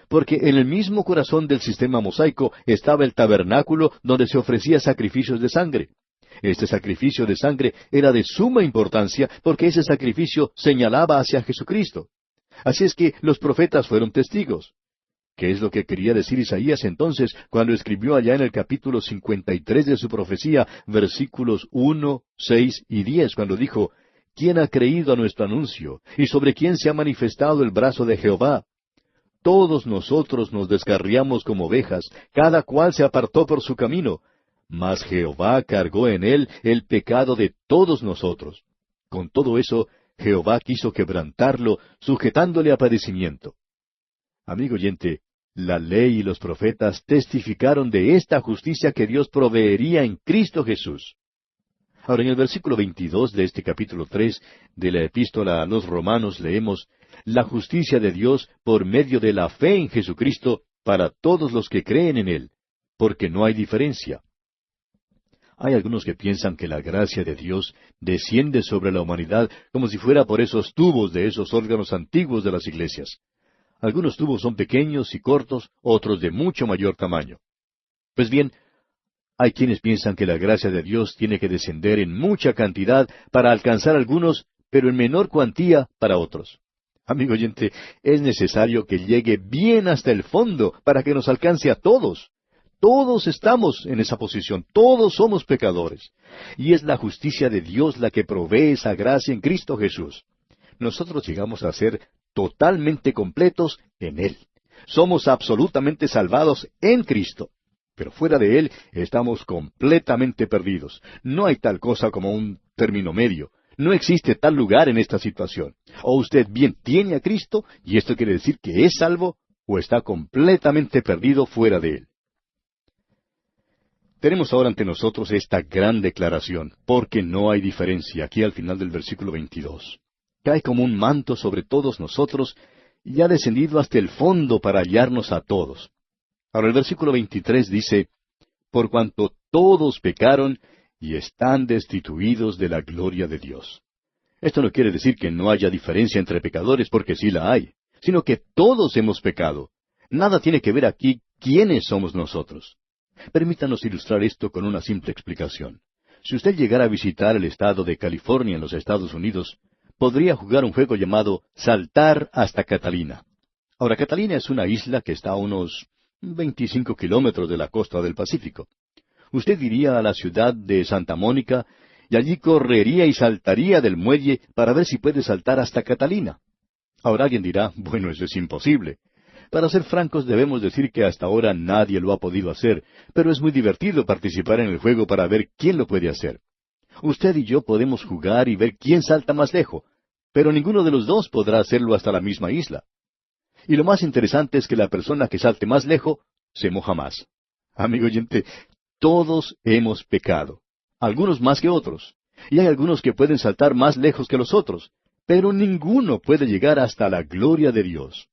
Porque en el mismo corazón del sistema mosaico estaba el tabernáculo donde se ofrecía sacrificios de sangre. Este sacrificio de sangre era de suma importancia porque ese sacrificio señalaba hacia Jesucristo. Así es que los profetas fueron testigos. ¿Qué es lo que quería decir Isaías entonces cuando escribió allá en el capítulo 53 de su profecía, versículos 1, 6 y 10, cuando dijo, ¿quién ha creído a nuestro anuncio? ¿Y sobre quién se ha manifestado el brazo de Jehová? Todos nosotros nos descarriamos como ovejas, cada cual se apartó por su camino, mas Jehová cargó en él el pecado de todos nosotros. Con todo eso, Jehová quiso quebrantarlo, sujetándole a padecimiento. Amigo oyente, la ley y los profetas testificaron de esta justicia que Dios proveería en Cristo Jesús. Ahora, en el versículo 22 de este capítulo 3 de la epístola a los Romanos leemos, la justicia de Dios por medio de la fe en Jesucristo para todos los que creen en Él, porque no hay diferencia. Hay algunos que piensan que la gracia de Dios desciende sobre la humanidad como si fuera por esos tubos de esos órganos antiguos de las iglesias. Algunos tubos son pequeños y cortos, otros de mucho mayor tamaño. Pues bien, hay quienes piensan que la gracia de Dios tiene que descender en mucha cantidad para alcanzar a algunos, pero en menor cuantía para otros. Amigo oyente, es necesario que llegue bien hasta el fondo para que nos alcance a todos. Todos estamos en esa posición, todos somos pecadores. Y es la justicia de Dios la que provee esa gracia en Cristo Jesús. Nosotros llegamos a ser totalmente completos en Él. Somos absolutamente salvados en Cristo. Pero fuera de Él estamos completamente perdidos. No hay tal cosa como un término medio. No existe tal lugar en esta situación. O usted bien tiene a Cristo, y esto quiere decir que es salvo, o está completamente perdido fuera de Él. Tenemos ahora ante nosotros esta gran declaración, porque no hay diferencia, aquí al final del versículo 22. Cae como un manto sobre todos nosotros, y ha descendido hasta el fondo para hallarnos a todos. Ahora el versículo 23 dice, por cuanto todos pecaron y están destituidos de la gloria de Dios. Esto no quiere decir que no haya diferencia entre pecadores, porque sí la hay, sino que todos hemos pecado. Nada tiene que ver aquí quiénes somos nosotros. Permítanos ilustrar esto con una simple explicación. Si usted llegara a visitar el estado de California en los Estados Unidos, podría jugar un juego llamado Saltar hasta Catalina. Ahora, Catalina es una isla que está a unos 25 kilómetros de la costa del Pacífico. Usted iría a la ciudad de Santa Mónica y allí correría y saltaría del muelle para ver si puede saltar hasta Catalina. Ahora alguien dirá, bueno, eso es imposible. Para ser francos debemos decir que hasta ahora nadie lo ha podido hacer, pero es muy divertido participar en el juego para ver quién lo puede hacer. Usted y yo podemos jugar y ver quién salta más lejos, pero ninguno de los dos podrá hacerlo hasta la misma isla. Y lo más interesante es que la persona que salte más lejos se moja más. Amigo oyente, todos hemos pecado, algunos más que otros, y hay algunos que pueden saltar más lejos que los otros, pero ninguno puede llegar hasta la gloria de Dios.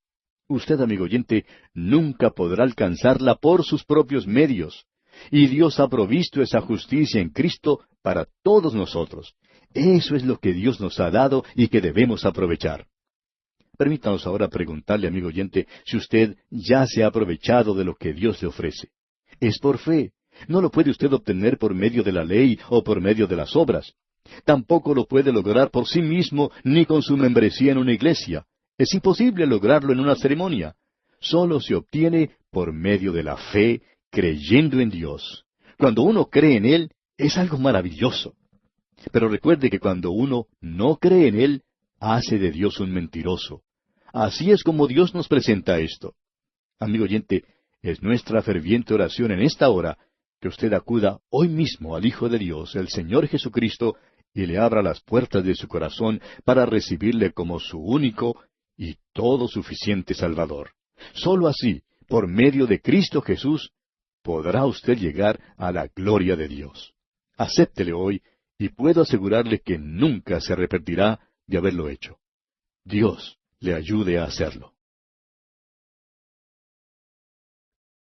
Usted, amigo oyente, nunca podrá alcanzarla por sus propios medios, y Dios ha provisto esa justicia en Cristo para todos nosotros. Eso es lo que Dios nos ha dado y que debemos aprovechar. Permítanos ahora preguntarle, amigo oyente, si usted ya se ha aprovechado de lo que Dios le ofrece. Es por fe. No lo puede usted obtener por medio de la ley o por medio de las obras. Tampoco lo puede lograr por sí mismo ni con su membresía en una iglesia. Es imposible lograrlo en una ceremonia. Solo se obtiene por medio de la fe, creyendo en Dios. Cuando uno cree en Él, es algo maravilloso. Pero recuerde que cuando uno no cree en Él, hace de Dios un mentiroso. Así es como Dios nos presenta esto. Amigo oyente, es nuestra ferviente oración en esta hora que usted acuda hoy mismo al Hijo de Dios, el Señor Jesucristo, y le abra las puertas de su corazón para recibirle como su único y todo suficiente Salvador. Sólo así, por medio de Cristo Jesús, podrá usted llegar a la gloria de Dios. Acéptele hoy, y puedo asegurarle que nunca se arrepentirá de haberlo hecho. Dios le ayude a hacerlo.